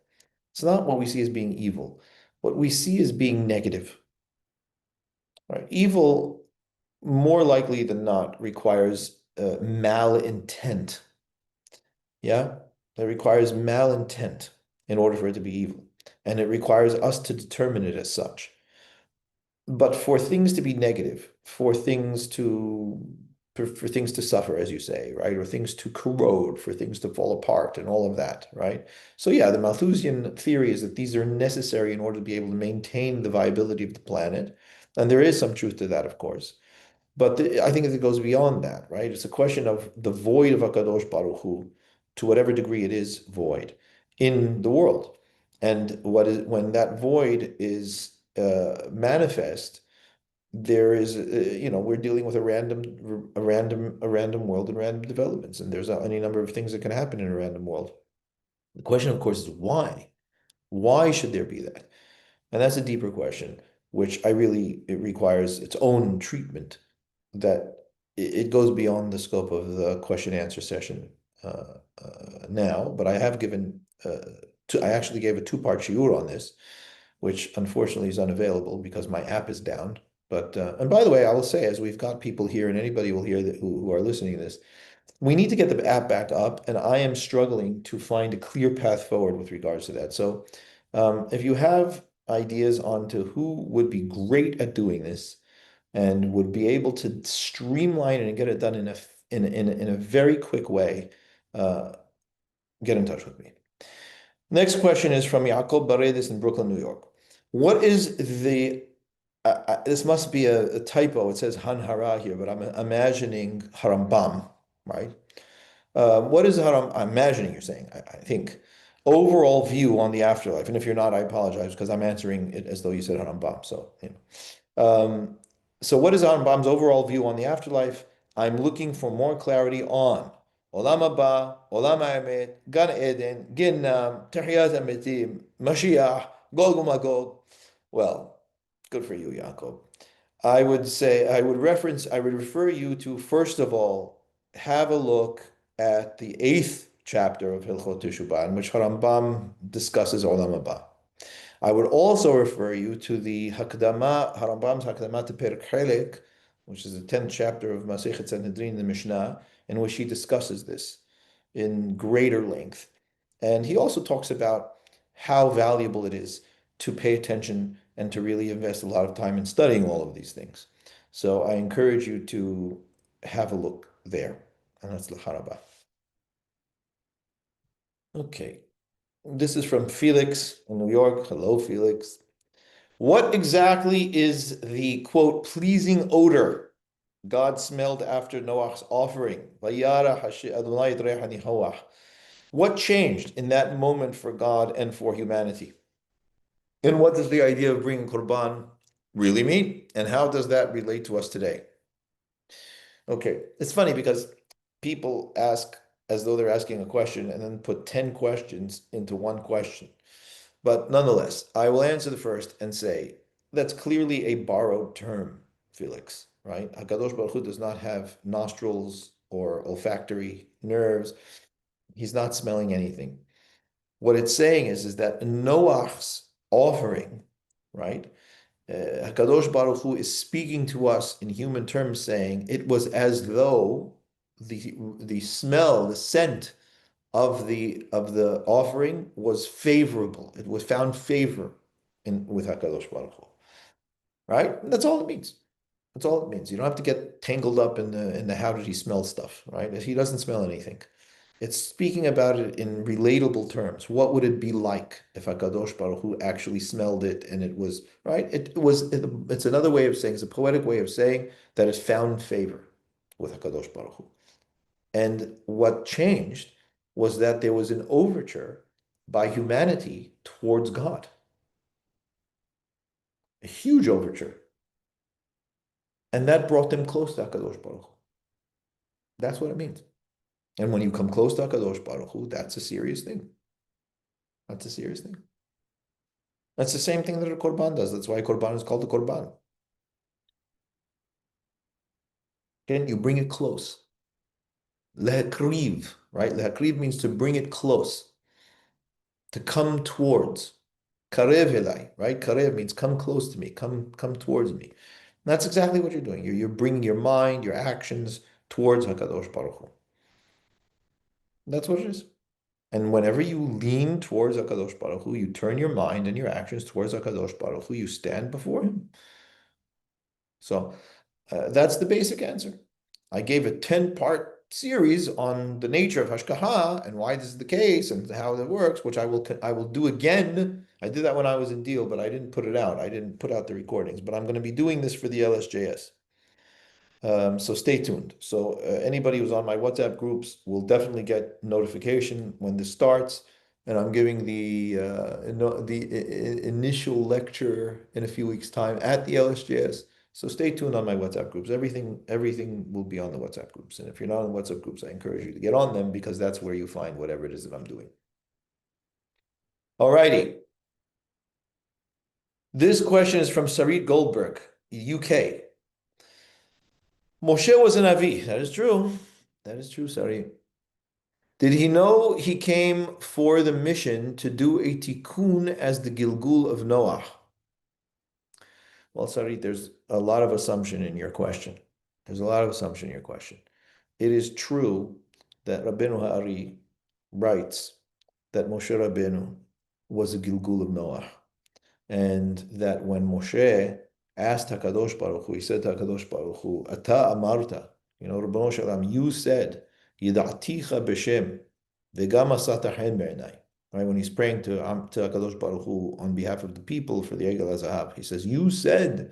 It's not what we see as being evil. What we see as being negative, right? Evil, more likely than not, requires malintent. Yeah, it requires malintent in order for it to be evil, and it requires us to determine it as such. But for things to be negative, for things to suffer, as you say, right, or things to corrode, for things to fall apart, and all of that, right? So yeah, the Malthusian theory is that these are necessary in order to be able to maintain the viability of the planet, and there is some truth to that, of course. But I think it goes beyond that, right? It's a question of the void of HaKadosh Baruch Hu, to whatever degree it is void, in the world. And when that void is manifest, there is, we're dealing with a random world and random developments, and there's any number of things that can happen in a random world. The question, of course, is why? Why should there be that? And that's a deeper question, which it requires its own treatment that it goes beyond the scope of the question answer session now, but I actually gave a two-part shiur on this, which unfortunately is unavailable because my app is down. But and by the way, I will say, as we've got people here and anybody will hear that who are listening to this, we need to get the app back up, and I am struggling to find a clear path forward with regards to that. So if you have ideas onto who would be great at doing this, and would be able to streamline it and get it done in a very quick way, uh, get in touch with me. Next question is from Yaakov Baredis in Brooklyn, New York. What is this must be a typo. It says Hanhara here, but I'm imagining Harambam, right? What is Haram? I'm imagining you're saying, I think, overall view on the afterlife. And if you're not, I apologize because I'm answering it as though you said Harambam. So, um, so what is Rambam's overall view on the afterlife? I'm looking for more clarity on Olam Haba, Olam Ha'emet, Gan Eden, Ginnam, Tehiyat HaMetim, Mashiach, Gog uMagog. Well, good for you, Yaakov. I would say, I would refer you to, first of all, have a look at the eighth chapter of Hilchot Teshuvah, in which Harambam discusses Olam Haba. I would also refer you to the Harambam's Hakdama to Tekhelet, which is the 10th chapter of Masechet Sanhedrin, the Mishnah, in which he discusses this in greater length. And he also talks about how valuable it is to pay attention and to really invest a lot of time in studying all of these things. So I encourage you to have a look there. And that's L'Haraba. Okay. This is from Felix in New York. Hello, Felix. What exactly is the quote pleasing odor God smelled after Noah's offering? What changed in that moment for God and for humanity? And what does the idea of bringing Qurban really mean? And how does that relate to us today? Okay, it's funny because people ask as though they're asking a question and then put 10 questions into one question. But nonetheless, I will answer the first and say that's clearly a borrowed term, Felix, right? HaKadosh Baruch Hu does not have nostrils or olfactory nerves. He's not smelling anything. What it's saying is that Noah's offering, right? HaKadosh Baruch Hu is speaking to us in human terms, saying it was as though the smell, the scent of the offering was favorable. It was found favor with HaKadosh Baruch Hu, right? And that's all it means. That's all it means. You don't have to get tangled up in the how did he smell stuff, right? He doesn't smell anything. It's speaking about it in relatable terms. What would it be like if HaKadosh Baruch Hu actually smelled it and it was, right? It's another way of saying, it's a poetic way of saying that it found favor with HaKadosh Baruch Hu. And what changed was that there was an overture by humanity towards God, a huge overture. And that brought them close to HaKadosh Baruch Hu. That's what it means. And when you come close to HaKadosh Baruch Hu, that's a serious thing. That's a serious thing. That's the same thing that a korban does. That's why korban is called a korban. Again, you bring it close. Lehakriv, right? Lehakriv means to bring it close, to come towards. Karev elai, right? Karev means come close to me, come towards me. And that's exactly what you're doing. You're bringing your mind, your actions towards HaKadosh Baruch Hu. That's what it is. And whenever you lean towards HaKadosh Baruch Hu, you turn your mind and your actions towards HaKadosh Baruch Hu, you stand before him. So that's the basic answer. I gave a 10-part series on the nature of Hashgacha and why this is the case and how that works, which I will do again. I did that when I was in Deal, but I didn't put it out. I didn't put out the recordings, but I'm going to be doing this for the LSJS. So stay tuned. So anybody who's on my WhatsApp groups will definitely get notification when this starts. And I'm giving the initial lecture in a few weeks' time at the LSJS. So stay tuned on my WhatsApp groups. Everything will be on the WhatsApp groups. And if you're not on WhatsApp groups, I encourage you to get on them because that's where you find whatever it is that I'm doing. All righty. This question is from Sarit Goldberg, UK. Moshe was an Avi. That is true. That is true, Sarit. Did he know he came for the mission to do a tikkun as the Gilgul of Noah? Well, Sarit, there's a lot of assumption in your question. There's a lot of assumption in your question. It is true that Rabbeinu Ha'ari writes that Moshe Rabbeinu was a Gilgul of Noah, and that when Moshe asked HaKadosh Baruch Hu, he said to HaKadosh Baruch Hu, Ata Amarta, Rabbeinu Shalom, you said, Yida'aticha b'shem, v'gam asata hen be'enai. Right, when he's praying to HaKadosh Baruch Hu on behalf of the people for the Egel HaZahav, he says, you said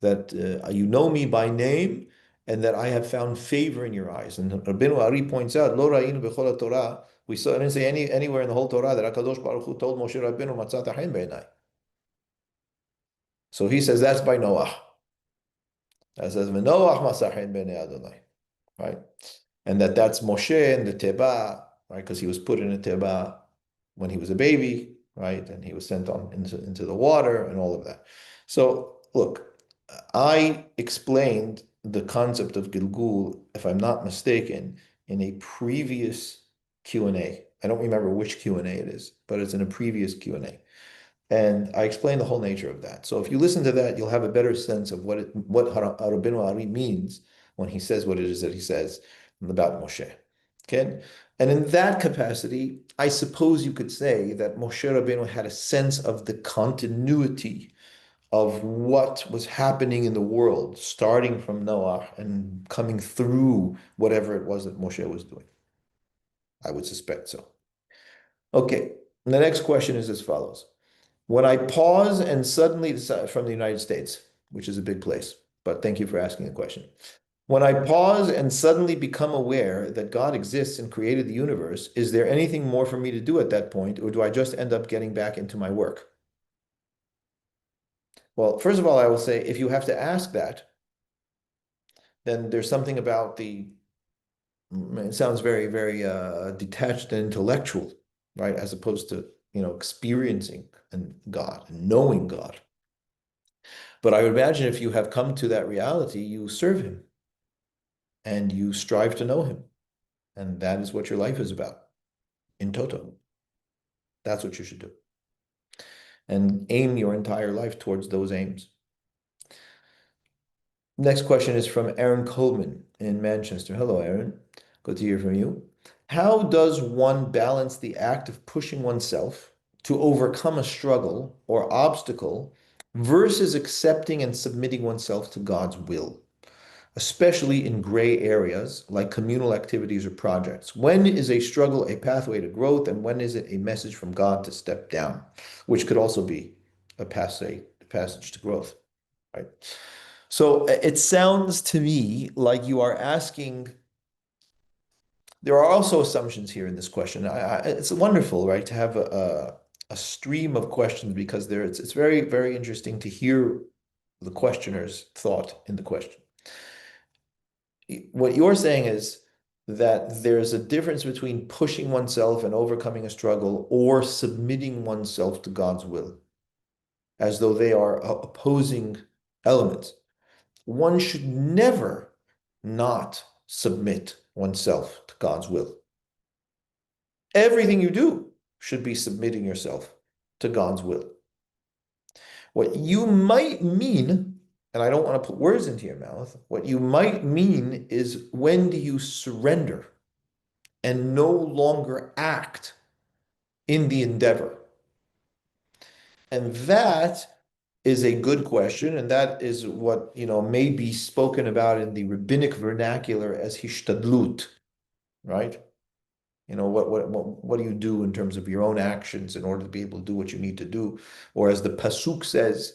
that you know me by name and that I have found favor in your eyes. And Rabbeinu Ari points out, Lo ra'inu b'chol Torah, we saw, I didn't say anywhere in the whole Torah that HaKadosh Baruch Hu told Moshe Rabbeinu, Matzata hen be'enai. So he says that's by Noah. That says, V'Noach masah hen be'enai Adonai. Right? And that's Moshe in the Teba, right? Because he was put in a Teba when he was a baby, right? And he was sent on into the water and all of that. So look, I explained the concept of Gilgul, if I'm not mistaken, in a previous Q&A. I don't remember which Q&A it is, but it's in a previous Q&A. And I explained the whole nature of that. So if you listen to that, you'll have a better sense of what Rabbeinu Ari means when he says what it is that he says about Moshe. Okay? And in that capacity, I suppose you could say that Moshe Rabbeinu had a sense of the continuity of what was happening in the world, starting from Noah and coming through whatever it was that Moshe was doing. I would suspect so. Okay, the next question is as follows. When I pause and suddenly decide from the United States, which is a big place, but thank you for asking the question. When I pause and suddenly become aware that God exists and created the universe, is there anything more for me to do at that point, or do I just end up getting back into my work? Well, first of all, I will say if you have to ask that, then there's something about it sounds very, very detached and intellectual, right? As opposed to, experiencing God and knowing God. But I would imagine if you have come to that reality, you serve him and you strive to know him. And that is what your life is about in toto. That's what you should do. And aim your entire life towards those aims. Next question is from Aaron Coleman in Manchester. Hello, Aaron. Good to hear from you. How does one balance the act of pushing oneself to overcome a struggle or obstacle versus accepting and submitting oneself to God's will, especially in gray areas like communal activities or projects? When is a struggle a pathway to growth, and when is it a message from God to step down, which could also be a passage to growth, right? So it sounds to me like you are asking. There are also assumptions here in this question. It's wonderful, right, to have a stream of questions because it's very, very interesting to hear the questioner's thought in the question. What you're saying is that there's a difference between pushing oneself and overcoming a struggle or submitting oneself to God's will, as though they are opposing elements. One should never not submit oneself to God's will. Everything you do should be submitting yourself to God's will. What you might mean, and I don't want to put words into your mouth, what you might mean is when do you surrender and no longer act in the endeavor? And that is a good question, and that is what may be spoken about in the rabbinic vernacular as Hishtadlut, right? What do you do in terms of your own actions in order to be able to do what you need to do? Or as the pasuk says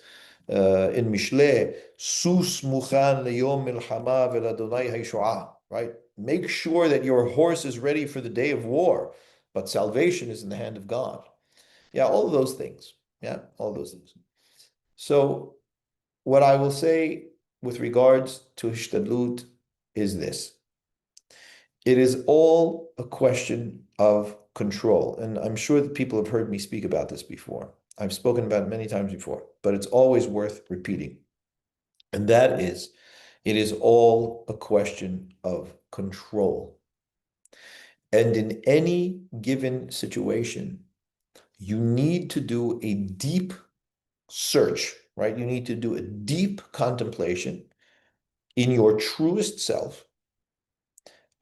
in Mishle, Sus muchan leyom milchama veladonai hayshoah, right? Make sure that your horse is ready for the day of war, but salvation is in the hand of God. Yeah, all of those things. Yeah, all those things. So what I will say with regards to Hishtadlut is this. It is all a question of control. And I'm sure that people have heard me speak about this before. I've spoken about it many times before, but it's always worth repeating. And that is, it is all a question of control. And in any given situation, you need to do a deep search, right? You need to do a deep contemplation in your truest self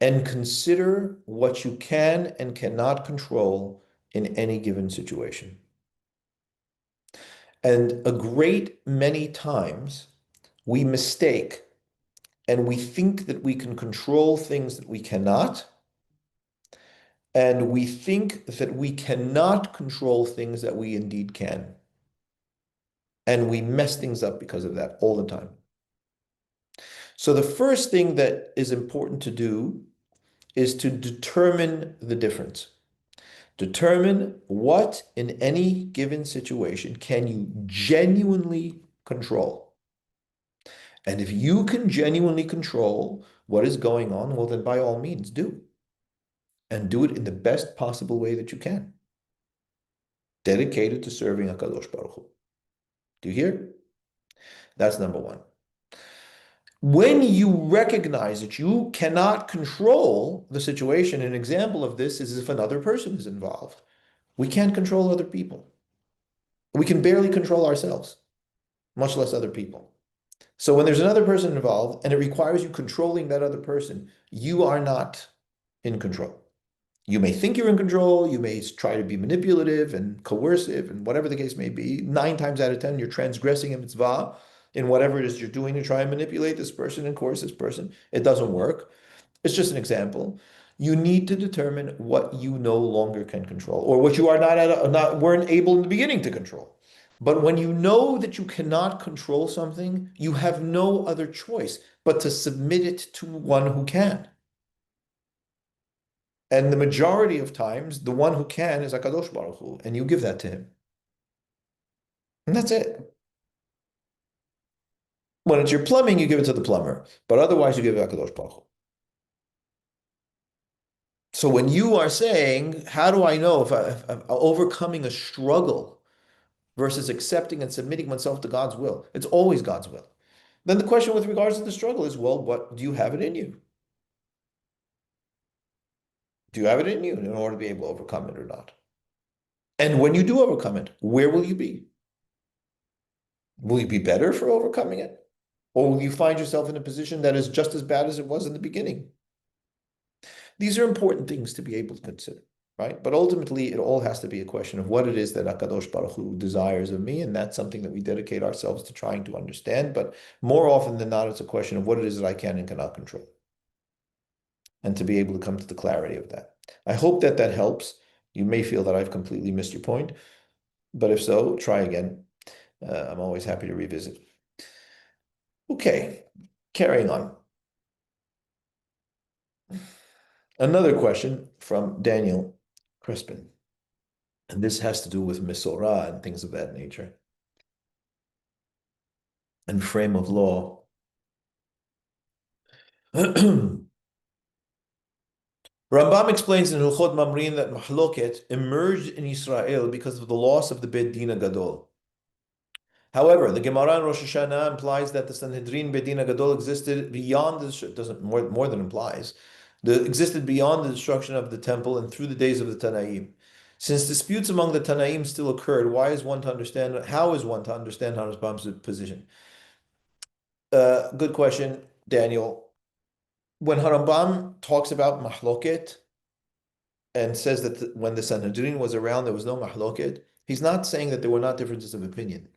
and consider what you can and cannot control in any given situation. And a great many times we mistake and we think that we can control things that we cannot, and we think that we cannot control things that we indeed can. And we mess things up because of that all the time. So the first thing that is important to do is to determine the difference. Determine what in any given situation can you genuinely control. And if you can genuinely control what is going on, well, then by all means do. And do it in the best possible way that you can. Dedicated to serving HaKadosh Baruch Hu. Do you hear? That's number one. When you recognize that you cannot control the situation, an example of this is if another person is involved. We can't control other people. We can barely control ourselves, much less other people. So when there's another person involved and it requires you controlling that other person, you are not in control. You may think you're in control, you may try to be manipulative and coercive and whatever the case may be. 9 times out of 10, you're transgressing a mitzvah in whatever it is you're doing to try and manipulate this person and coerce this person. It doesn't work. It's just an example. You need to determine what you no longer can control or what you are not weren't able in the beginning to control. But when you know that you cannot control something, you have no other choice but to submit it to one who can. And the majority of times, the one who can is HaKadosh Baruch Hu, and you give that to him. And that's it. When it's your plumbing, you give it to the plumber, but otherwise you give it to HaKadosh Baruch Hu. So when you are saying, how do I know if I'm overcoming a struggle versus accepting and submitting oneself to God's will? It's always God's will. Then the question with regards to the struggle is, well, what do you have it in you? Do you have it in you in order to be able to overcome it or not? And when you do overcome it, where will you be? Will you be better for overcoming it? Or will you find yourself in a position that is just as bad as it was in the beginning? These are important things to be able to consider, right? But ultimately, it all has to be a question of what it is that HaKadosh Baruch Hu desires of me, and that's something that we dedicate ourselves to trying to understand. But more often than not, it's a question of what it is that I can and cannot control, and to be able to come to the clarity of that. I hope that that helps. You may feel that I've completely missed your point, but if so, try again. I'm always happy to revisit. Okay, carrying on. Another question from Daniel Crispin, and this has to do with Misorah and things of that nature, and frame of law. Rambam explains in Hilchot Mamrin that Mahloket emerged in Israel because of the loss of the Beit Din Gadol. However, the Gemara in Rosh Hashanah implies that the Sanhedrin Beit Din Gadol existed beyond the doesn't more than implies, existed beyond the destruction of the temple and through the days of the Tanaim. Since disputes among the Tanaim still occurred, how is one to understand Rambam's position? Good question, Daniel. When Harambam talks about mahloket and says that when the Sanhedrin was around, there was no mahloket, he's not saying that there were not differences of opinion.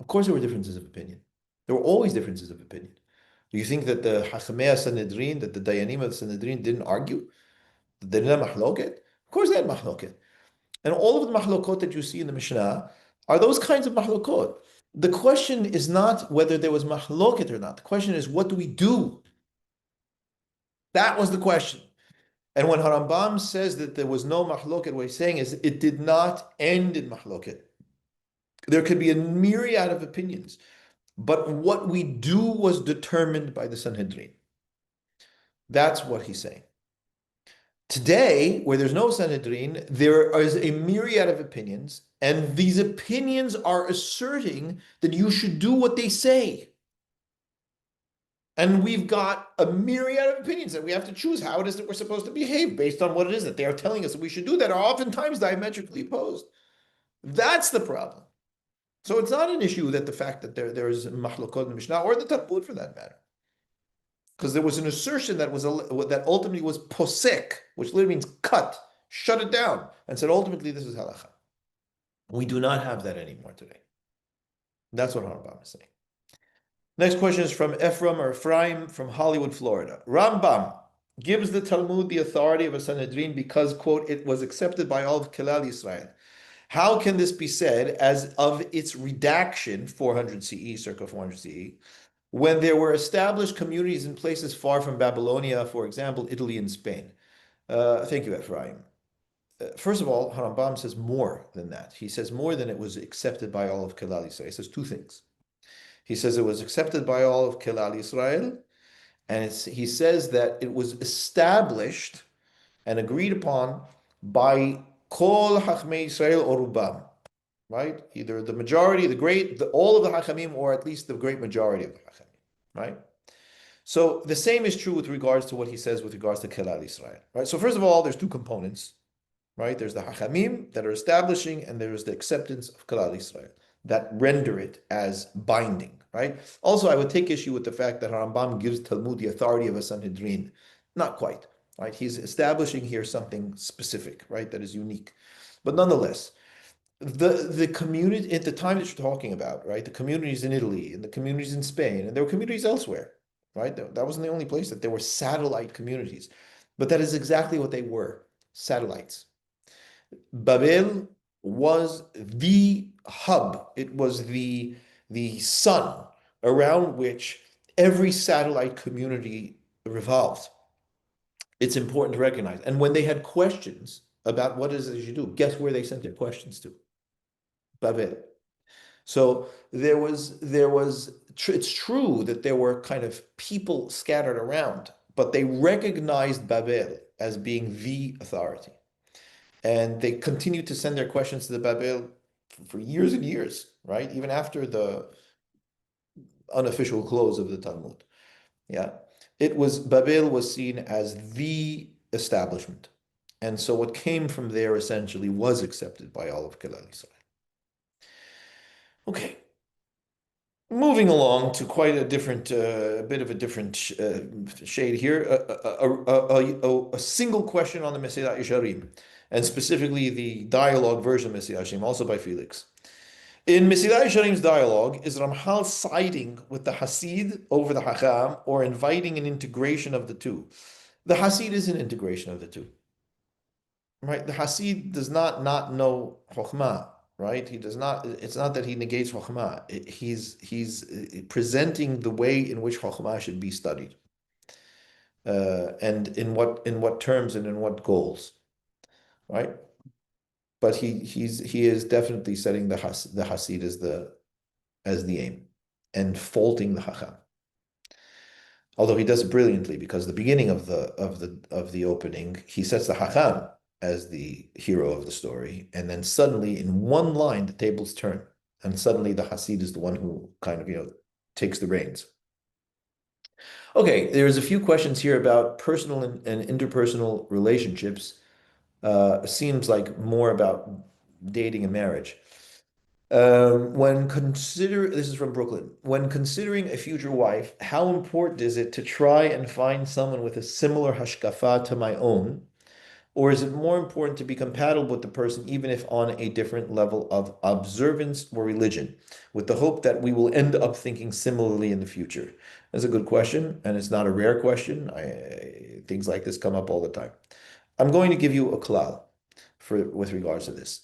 Of course, there were differences of opinion. There were always differences of opinion. Do you think that the Hachamei Sanhedrin, that the Dayanim of the Sanhedrin didn't argue? That they didn't have mahloket? Of course, they had mahloket. And all of the mahlokot that you see in the Mishnah are those kinds of mahlokot. The question is not whether there was mahloket or not. The question is, what do we do? That was the question. And when Harambam says that there was no mahloket, what he's saying is it did not end in mahloket. There could be a myriad of opinions, but what we do was determined by the Sanhedrin. That's what he's saying. Today, where there's no Sanhedrin, there is a myriad of opinions, and these opinions are asserting that you should do what they say. And we've got a myriad of opinions that we have to choose how it is that we're supposed to behave based on what it is that they are telling us that we should do that are oftentimes diametrically opposed. That's the problem. So it's not an issue that the fact that there is mahlokot in the Mishnah or the Talmud for that matter. Because there was an assertion that ultimately was posek, which literally means cut, shut it down, and said ultimately this is halacha. We do not have that anymore today. That's what Rambam is saying. Next question is from Ephraim from Hollywood, Florida. Rambam gives the Talmud the authority of a Sanhedrin because, quote, it was accepted by all of Kelal Yisrael. How can this be said as of its redaction, 400 CE, circa 400 CE, when there were established communities in places far from Babylonia, for example, Italy and Spain? Thank you, Ephraim. First of all, Harambam says more than that. He says more than it was accepted by all of Kelal Yisrael. He says two things. He says it was accepted by all of Kelal Yisrael, and he says that it was established and agreed upon by Kol Hachmei Yisrael or Rubam, right? Either the majority, all of the Hachamim, or at least the great majority of the Hachamim, right? So the same is true with regards to what he says with regards to Kelal Israel, right? So first of all, there's two components, right? There's the Hachamim that are establishing, and there's the acceptance of Kelal Israel that render it as binding, right? Also, I would take issue with the fact that Rambam gives Talmud the authority of a Sanhedrin. Not quite, right? He's establishing here something specific, right, that is unique. But nonetheless, the community at the time that you're talking about, right? The communities in Italy and the communities in Spain, and there were communities elsewhere, right? That wasn't the only place that there were satellite communities, but that is exactly what they were, satellites. Babel was the hub. It was the sun around which every satellite community revolved. It's important to recognize. And when they had questions about what is it you do, guess where they sent their questions to? Babel. So it's true that there were kind of people scattered around, but they recognized Babel as being the authority. And they continued to send their questions to the Babel for years and years, right? Even after the unofficial close of the Talmud. Yeah. Babel was seen as the establishment. And so what came from there essentially was accepted by all of Kelal Israel. Okay. Moving along to quite a different, bit of a different shade here, a single question on the Mesilat Yesharim, and specifically the dialogue version of Mesilat Yesharim, also by Felix. In Mesilat Yesharim's dialogue, is Ramchal siding with the Hasid over the Hacham or inviting an integration of the two? The Hasid is an integration of the two, right? The Hasid does not know Chokhmah, right? He does not, it's not that he negates Chokhmah. He's presenting the way in which Chokhmah should be studied. And in what terms and in what goals, right? But he is definitely setting the Hasid as the aim and faulting the Hacham. Although he does it brilliantly, because the beginning of the opening, he sets the Hacham as the hero of the story, and then suddenly in one line the tables turn, and suddenly the Hasid is the one who kind of takes the reins. Okay, there's a few questions here about personal and interpersonal relationships. Seems like more about dating and marriage. This is from Brooklyn. When considering a future wife, how important is it to try and find someone with a similar hashkafa to my own? Or is it more important to be compatible with the person, even if on a different level of observance or religion, with the hope that we will end up thinking similarly in the future? That's a good question, and it's not a rare question. Things like this come up all the time. I'm going to give you a klal with regards to this.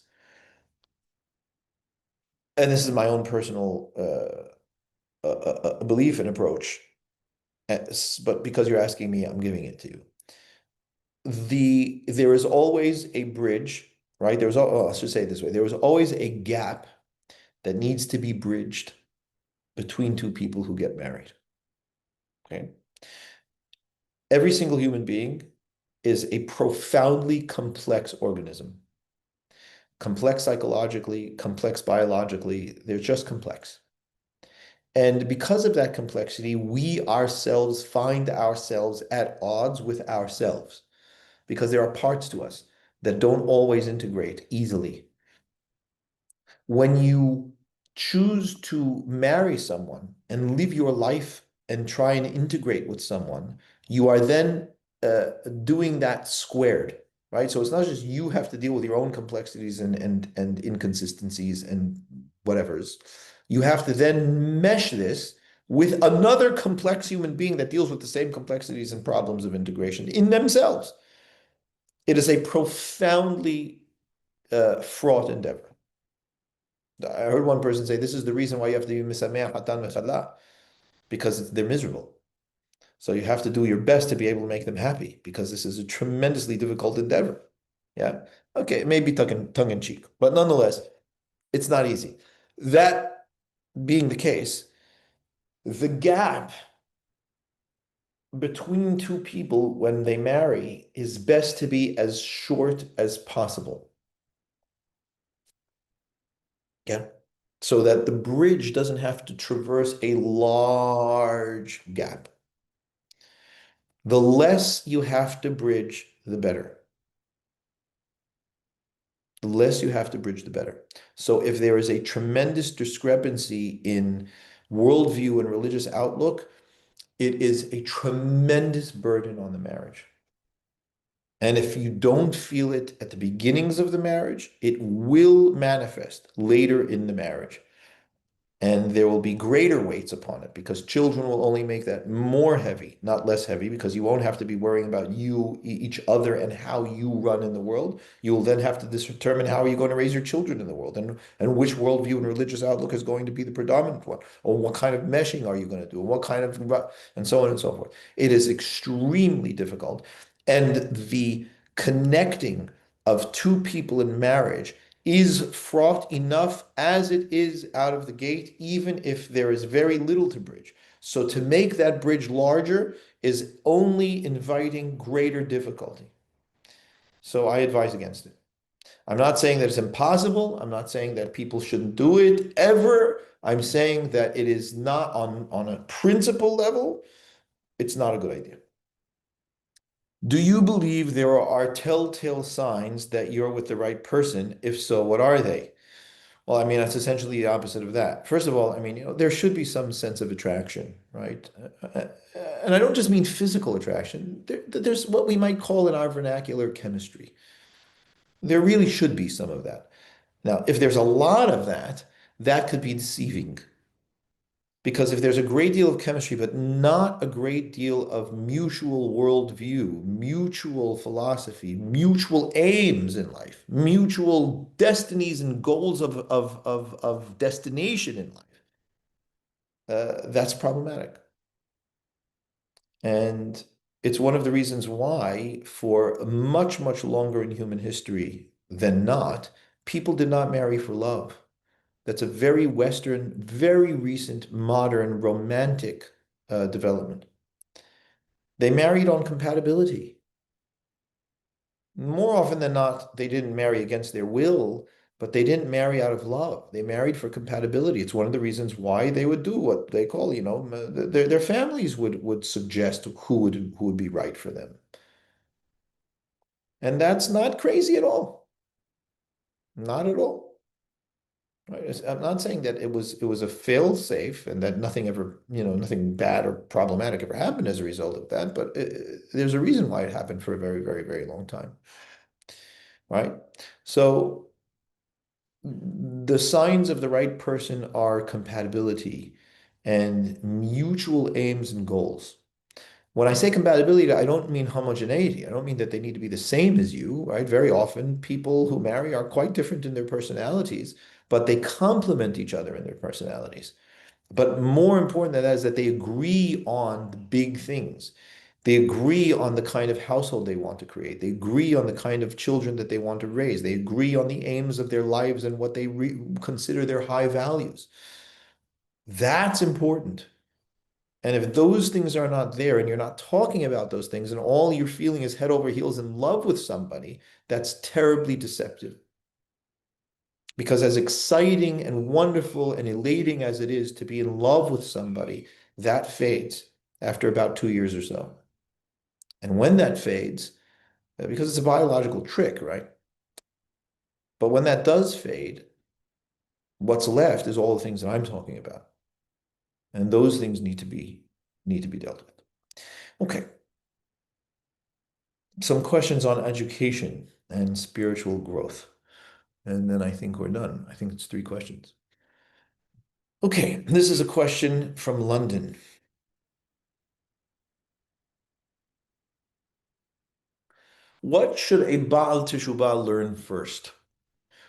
And this is my own personal belief and approach. But because you're asking me, I'm giving it to you. There is always a bridge, right? I should say it this way. There is always a gap that needs to be bridged between two people who get married. Okay. Every single human being is a profoundly complex organism. Complex psychologically, complex biologically, they're just complex. And because of that complexity, we ourselves find ourselves at odds with ourselves, because there are parts to us that don't always integrate easily. When you choose to marry someone and live your life and try and integrate with someone, you are then doing that squared, right? So it's not just you have to deal with your own complexities and inconsistencies and whatever's. You have to then mesh this with another complex human being that deals with the same complexities and problems of integration in themselves. It is a profoundly fraught endeavor. I heard one person say, this is the reason why you have to be misameach hatan v'chala, because they're miserable. So you have to do your best to be able to make them happy, because this is a tremendously difficult endeavor. Yeah. Okay, maybe tongue in cheek, but nonetheless, it's not easy. That being the case, the gap between two people when they marry is best to be as short as possible. Yeah. So that the bridge doesn't have to traverse a large gap. The less you have to bridge, the better. The less you have to bridge, the better. So if there is a tremendous discrepancy in worldview and religious outlook, it is a tremendous burden on the marriage. And if you don't feel it at the beginnings of the marriage, it will manifest later in the marriage. And there will be greater weights upon it because children will only make that more heavy, not less heavy, because you won't have to be worrying about you, each other, and how you run in the world. You will then have to determine how are you going to raise your children in the world and which worldview and religious outlook is going to be the predominant one, or what kind of meshing are you going to do, and what kind of, and so on and so forth. It is extremely difficult. And the connecting of two people in marriage is fraught enough as it is out of the gate, even if there is very little to bridge. So to make that bridge larger is only inviting greater difficulty. So I advise against it. I'm not saying that it's impossible. I'm not saying that people shouldn't do it ever. I'm saying that it is not on a principle level, it's not a good idea. Do you believe there are telltale signs that you're with the right person? If so, what are they? Well, I mean, that's essentially the opposite of that. First of all, I mean, there should be some sense of attraction, right? And I don't just mean physical attraction. There's what we might call in our vernacular chemistry. There really should be some of that. Now, if there's a lot of that, that could be deceiving. Because if there's a great deal of chemistry, but not a great deal of mutual worldview, mutual philosophy, mutual aims in life, mutual destinies and goals of destination in life, that's problematic. And it's one of the reasons why, for much, much longer in human history than not, people did not marry for love. That's a very Western, very recent, modern, romantic development. They married on compatibility. More often than not, they didn't marry against their will, but they didn't marry out of love. They married for compatibility. It's one of the reasons why they would do what they call, their families would suggest who would be right for them. And that's not crazy at all. Not at all. Right? I'm not saying that it was a fail safe and that nothing ever, nothing bad or problematic ever happened as a result of that, but there's a reason why it happened for a very, very, very long time, right? So the signs of the right person are compatibility and mutual aims and goals. When I say compatibility, I don't mean homogeneity. I don't mean that they need to be the same as you, right? Very often, people who marry are quite different in their personalities, but they complement each other in their personalities. But more important than that is that they agree on the big things. They agree on the kind of household they want to create. They agree on the kind of children that they want to raise. They agree on the aims of their lives and what they consider their high values. That's important. And if those things are not there and you're not talking about those things and all you're feeling is head over heels in love with somebody, that's terribly deceptive. Because as exciting and wonderful and elating as it is to be in love with somebody, that fades after about 2 years or so. And when that fades, because it's a biological trick, right? But when that does fade, what's left is all the things that I'm talking about. And those things need to be dealt with. Okay. Some questions on education and spiritual growth. And then I think we're done. I think it's 3 questions. Okay, this is a question from London. What should a Baal Teshuvah learn first?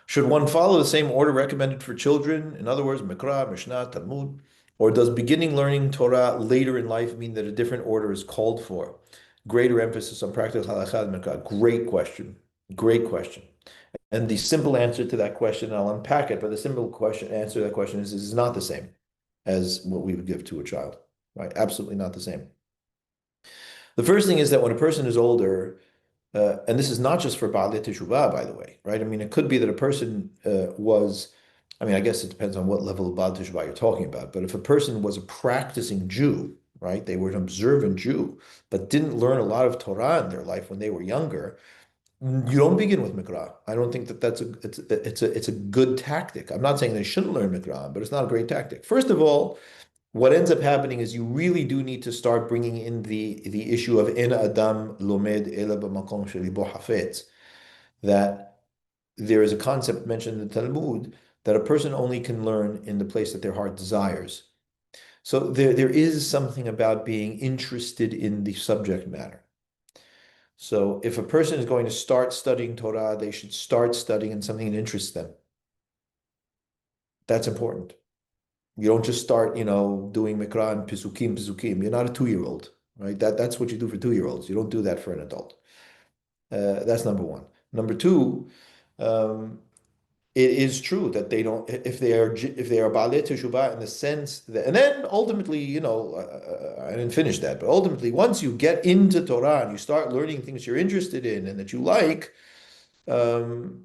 Should one follow the same order recommended for children? In other words, Mikra, Mishnah, Talmud? Or does beginning learning Torah later in life mean that a different order is called for? Greater emphasis on practical halakha and Mikra. Great question. Great question. And the simple answer to that question, I'll unpack it, but the simple answer to that question is not the same as what we would give to a child, right? Absolutely not the same. The first thing is that when a person is older, and this is not just for Baalei Teshuvah, by the way, right? I mean, it could be that a person I mean, I guess it depends on what level of Baal Teshuvah you're talking about, but if a person was a practicing Jew, right? They were an observant Jew, but didn't learn a lot of Torah in their life when they were younger, you don't begin with Mikra. I don't think that it's a good tactic. I'm not saying they shouldn't learn Mikra, but it's not a great tactic. First of all, what ends up happening is you really do need to start bringing in the issue of en adam lomed ela b'makom shelibo hafetz, that there is a concept mentioned in the Talmud that a person only can learn in the place that their heart desires. So there is something about being interested in the subject matter. So if a person is going to start studying Torah, they should start studying in something that interests them. That's important. You don't just start, doing Mikra and Pisukim. You're not a 2-year-old, right? That's what you do for 2-year-olds. You don't do that for an adult. That's number one. Number two, um, it is true that they don't, if they are Baalei Teshuvah in the sense that, and then ultimately, I didn't finish that, but ultimately, once you get into Torah and you start learning things you're interested in and that you like, um,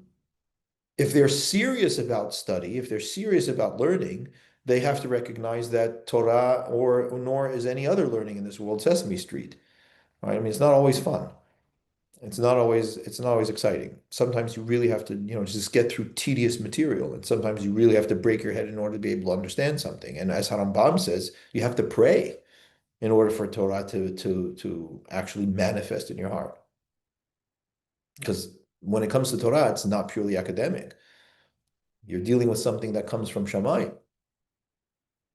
if they're serious about study, if they're serious about learning, they have to recognize that Torah or nor is any other learning in this world Sesame Street. Right? I mean, it's not always fun. It's not always exciting. Sometimes you really have to, just get through tedious material, and sometimes you really have to break your head in order to be able to understand something. And as Harambam says, you have to pray in order for Torah to actually manifest in your heart. Because when it comes to Torah, it's not purely academic. You're dealing with something that comes from Shammai,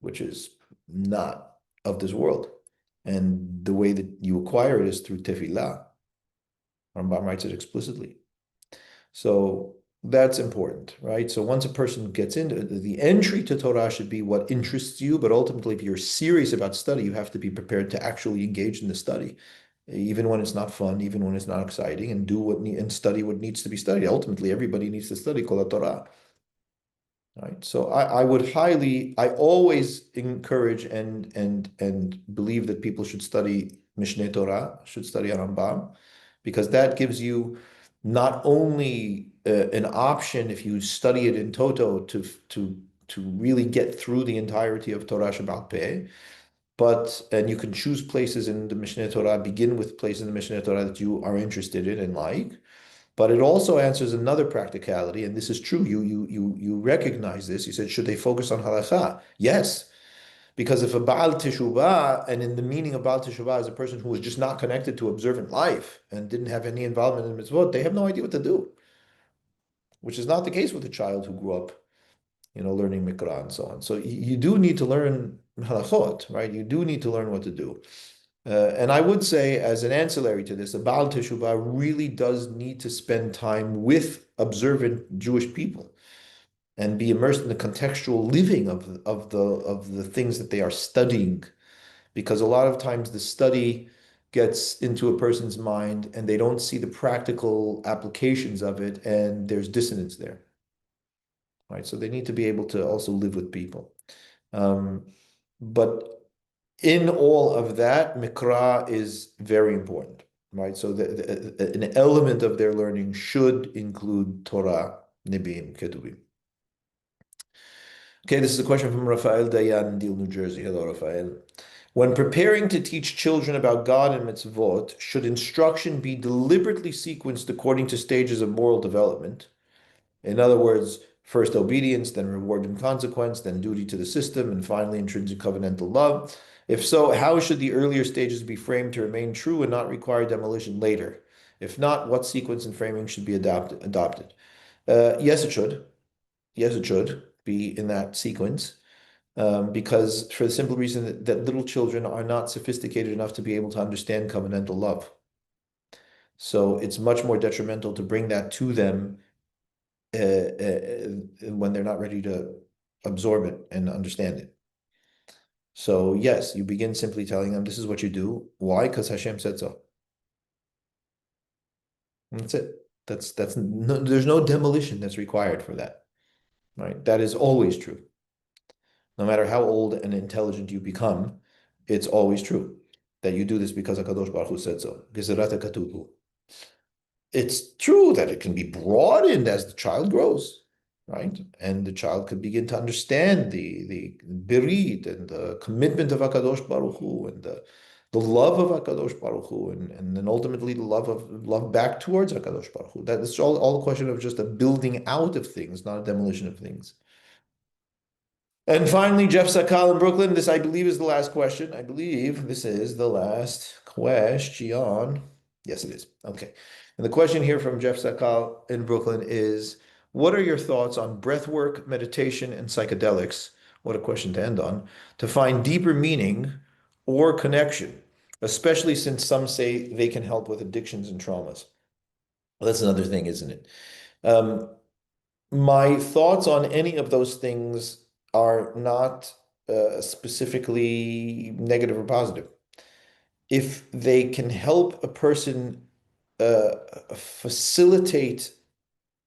which is not of this world. And the way that you acquire it is through tefillah. Rambam writes it explicitly. So that's important, right? So once a person gets into it, the entry to Torah should be what interests you, but ultimately, if you're serious about study, you have to be prepared to actually engage in the study, even when it's not fun, even when it's not exciting, and and study what needs to be studied. Ultimately, everybody needs to study Kol Torah. Right. So I always encourage and believe that people should study Mishneh Torah, should study Rambam, because that gives you not only an option if you study it in toto to really get through the entirety of Torah Shebaal Peh, and you can choose places in the Mishneh Torah, begin with places in the Mishneh Torah that you are interested in and like. But it also answers another practicality, and this is true. You recognize this. You said, should they focus on halakha? Yes, because if a Baal Teshuvah, and in the meaning of Baal Teshuvah is a person who was just not connected to observant life and didn't have any involvement in mitzvot, they have no idea what to do, which is not the case with a child who grew up, learning Mikra and so on. So you do need to learn halachot, right? You do need to learn what to do. And I would say, as an ancillary to this, a Baal Teshuvah really does need to spend time with observant Jewish people and be immersed in the contextual living of the things that they are studying, because a lot of times the study gets into a person's mind and they don't see the practical applications of it, and there's dissonance there, right? So they need to be able to also live with people. But in all of that, Mikra is very important, right? So an element of their learning should include Torah, Nebi'im, Ketuvim. Okay, this is a question from Rafael Dayan in Deal, New Jersey. Hello, Rafael. When preparing to teach children about God and mitzvot, should instruction be deliberately sequenced according to stages of moral development? In other words, first obedience, then reward and consequence, then duty to the system, and finally intrinsic covenantal love. If so, how should the earlier stages be framed to remain true and not require demolition later? If not, what sequence and framing should be adopted? Yes, it should. Yes, it should be in that sequence, because for the simple reason that little children are not sophisticated enough to be able to understand covenantal love. So it's much more detrimental to bring that to them when they're not ready to absorb it and understand it. So yes, you begin simply telling them this is what you do. Why? Because Hashem said so. And that's it. That's no, there's no demolition that's required for that. Right? That is always true. No matter how old and intelligent you become, it's always true that you do this because HaKadosh Baruch Hu said so. Gezerata katubu. It's true that it can be broadened as the child grows. right? And the child could begin to understand the berid and the commitment of Hakadosh Baruch Hu and the love of Hakadosh Baruch Hu and then ultimately the love back towards Hakadosh Baruch Hu. That is all a question of just a building out of things, not a demolition of things. And finally, Jeff Sakal in Brooklyn. This, I believe, is the last question. I believe this is the last question. Yes, it is. Okay. And the question here from Jeff Sakal in Brooklyn is, what are your thoughts on breath work, meditation, and psychedelics? What a question to end on. To find deeper meaning or connection, especially since some say they can help with addictions and traumas. Well, that's another thing, isn't it? Um, my thoughts on any of those things are not specifically negative or positive. If they can help a person facilitate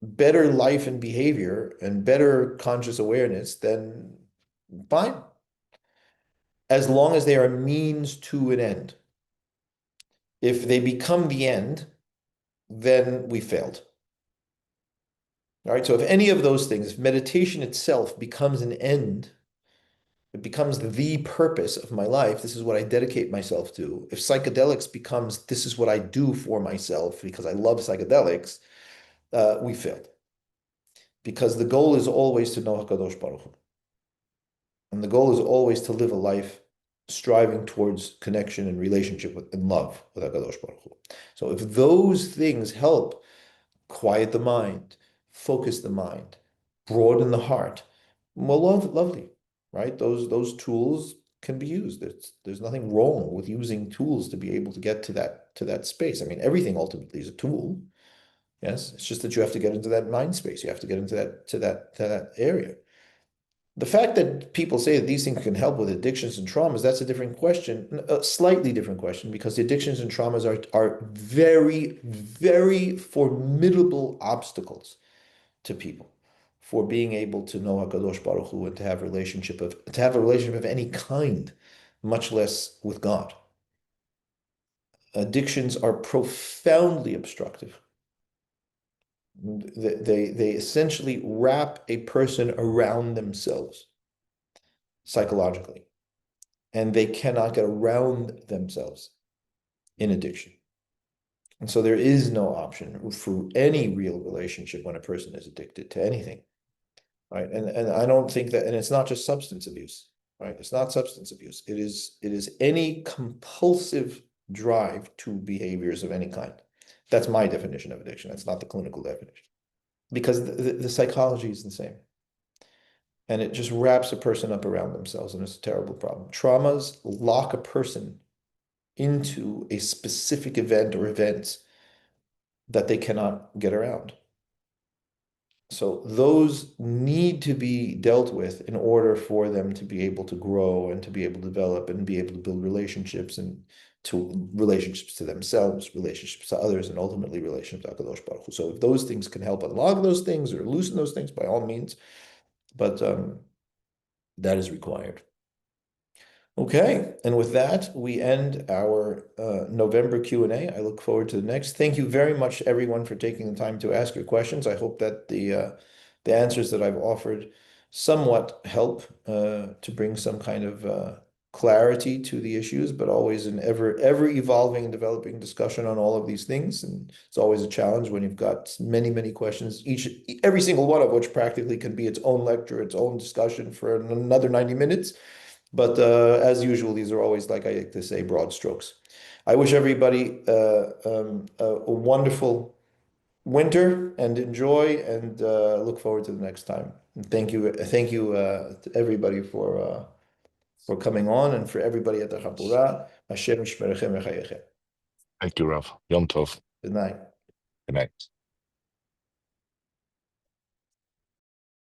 better life and behavior and better conscious awareness, then fine, as long as they are a means to an end. If they become the end, then we failed. All right. So if any of those things, if meditation itself becomes an end, it becomes the purpose of my life. This is what I dedicate myself to. If psychedelics becomes this is what I do for myself because I love psychedelics, we failed. Because the goal is always to know Hakadosh Baruch Hu. And the goal is always to live a life striving towards connection and relationship with and love with Hakadosh Baruch Hu. So if those things help quiet the mind, focus the mind, broaden the heart. Well, lovely, right? Those tools can be used. There's nothing wrong with using tools to be able to get to that space. I mean, everything ultimately is a tool. Yes, it's just that you have to get into that mind space. You have to get into that area. The fact that people say that these things can help with addictions and traumas, that's a different question, a slightly different question, because the addictions and traumas are very, very formidable obstacles to people for being able to know HaKadosh Baruch Hu and to have a relationship of any kind, much less with God. Addictions are profoundly obstructive. They essentially wrap a person around themselves psychologically, and they cannot get around themselves in addiction. And so there is no option for any real relationship when a person is addicted to anything, right? And I don't think that, and it's not just substance abuse, right? It's not substance abuse. It is any compulsive drive to behaviors of any kind. That's my definition of addiction. That's not the clinical definition. Because the psychology is the same. And it just wraps a person up around themselves, and it's a terrible problem. Traumas lock a person into a specific event or events that they cannot get around. So those need to be dealt with in order for them to be able to grow and to be able to develop and be able to build relationships and to relationships to themselves, relationships to others, and ultimately relationships to HaKadosh Baruch Hu. So if those things can help unlock those things or loosen those things, by all means, but that is required. Okay, and with that, we end our November Q&A. I look forward to the next. Thank you very much, everyone, for taking the time to ask your questions. I hope that the answers that I've offered somewhat help to bring some kind of clarity to the issues, but always an ever evolving and developing discussion on all of these things. And it's always a challenge when you've got many, many questions, every single one of which practically can be its own lecture, its own discussion for another 90 minutes. But as usual, these are always, like I like to say, broad strokes. I wish everybody a wonderful winter and enjoy, and look forward to the next time. And thank you to everybody for coming on, and for everybody at the Chabura. Hashem Shmerechem V'Chayechem. Thank you, Rav. Yom Tov. Good night. Good night.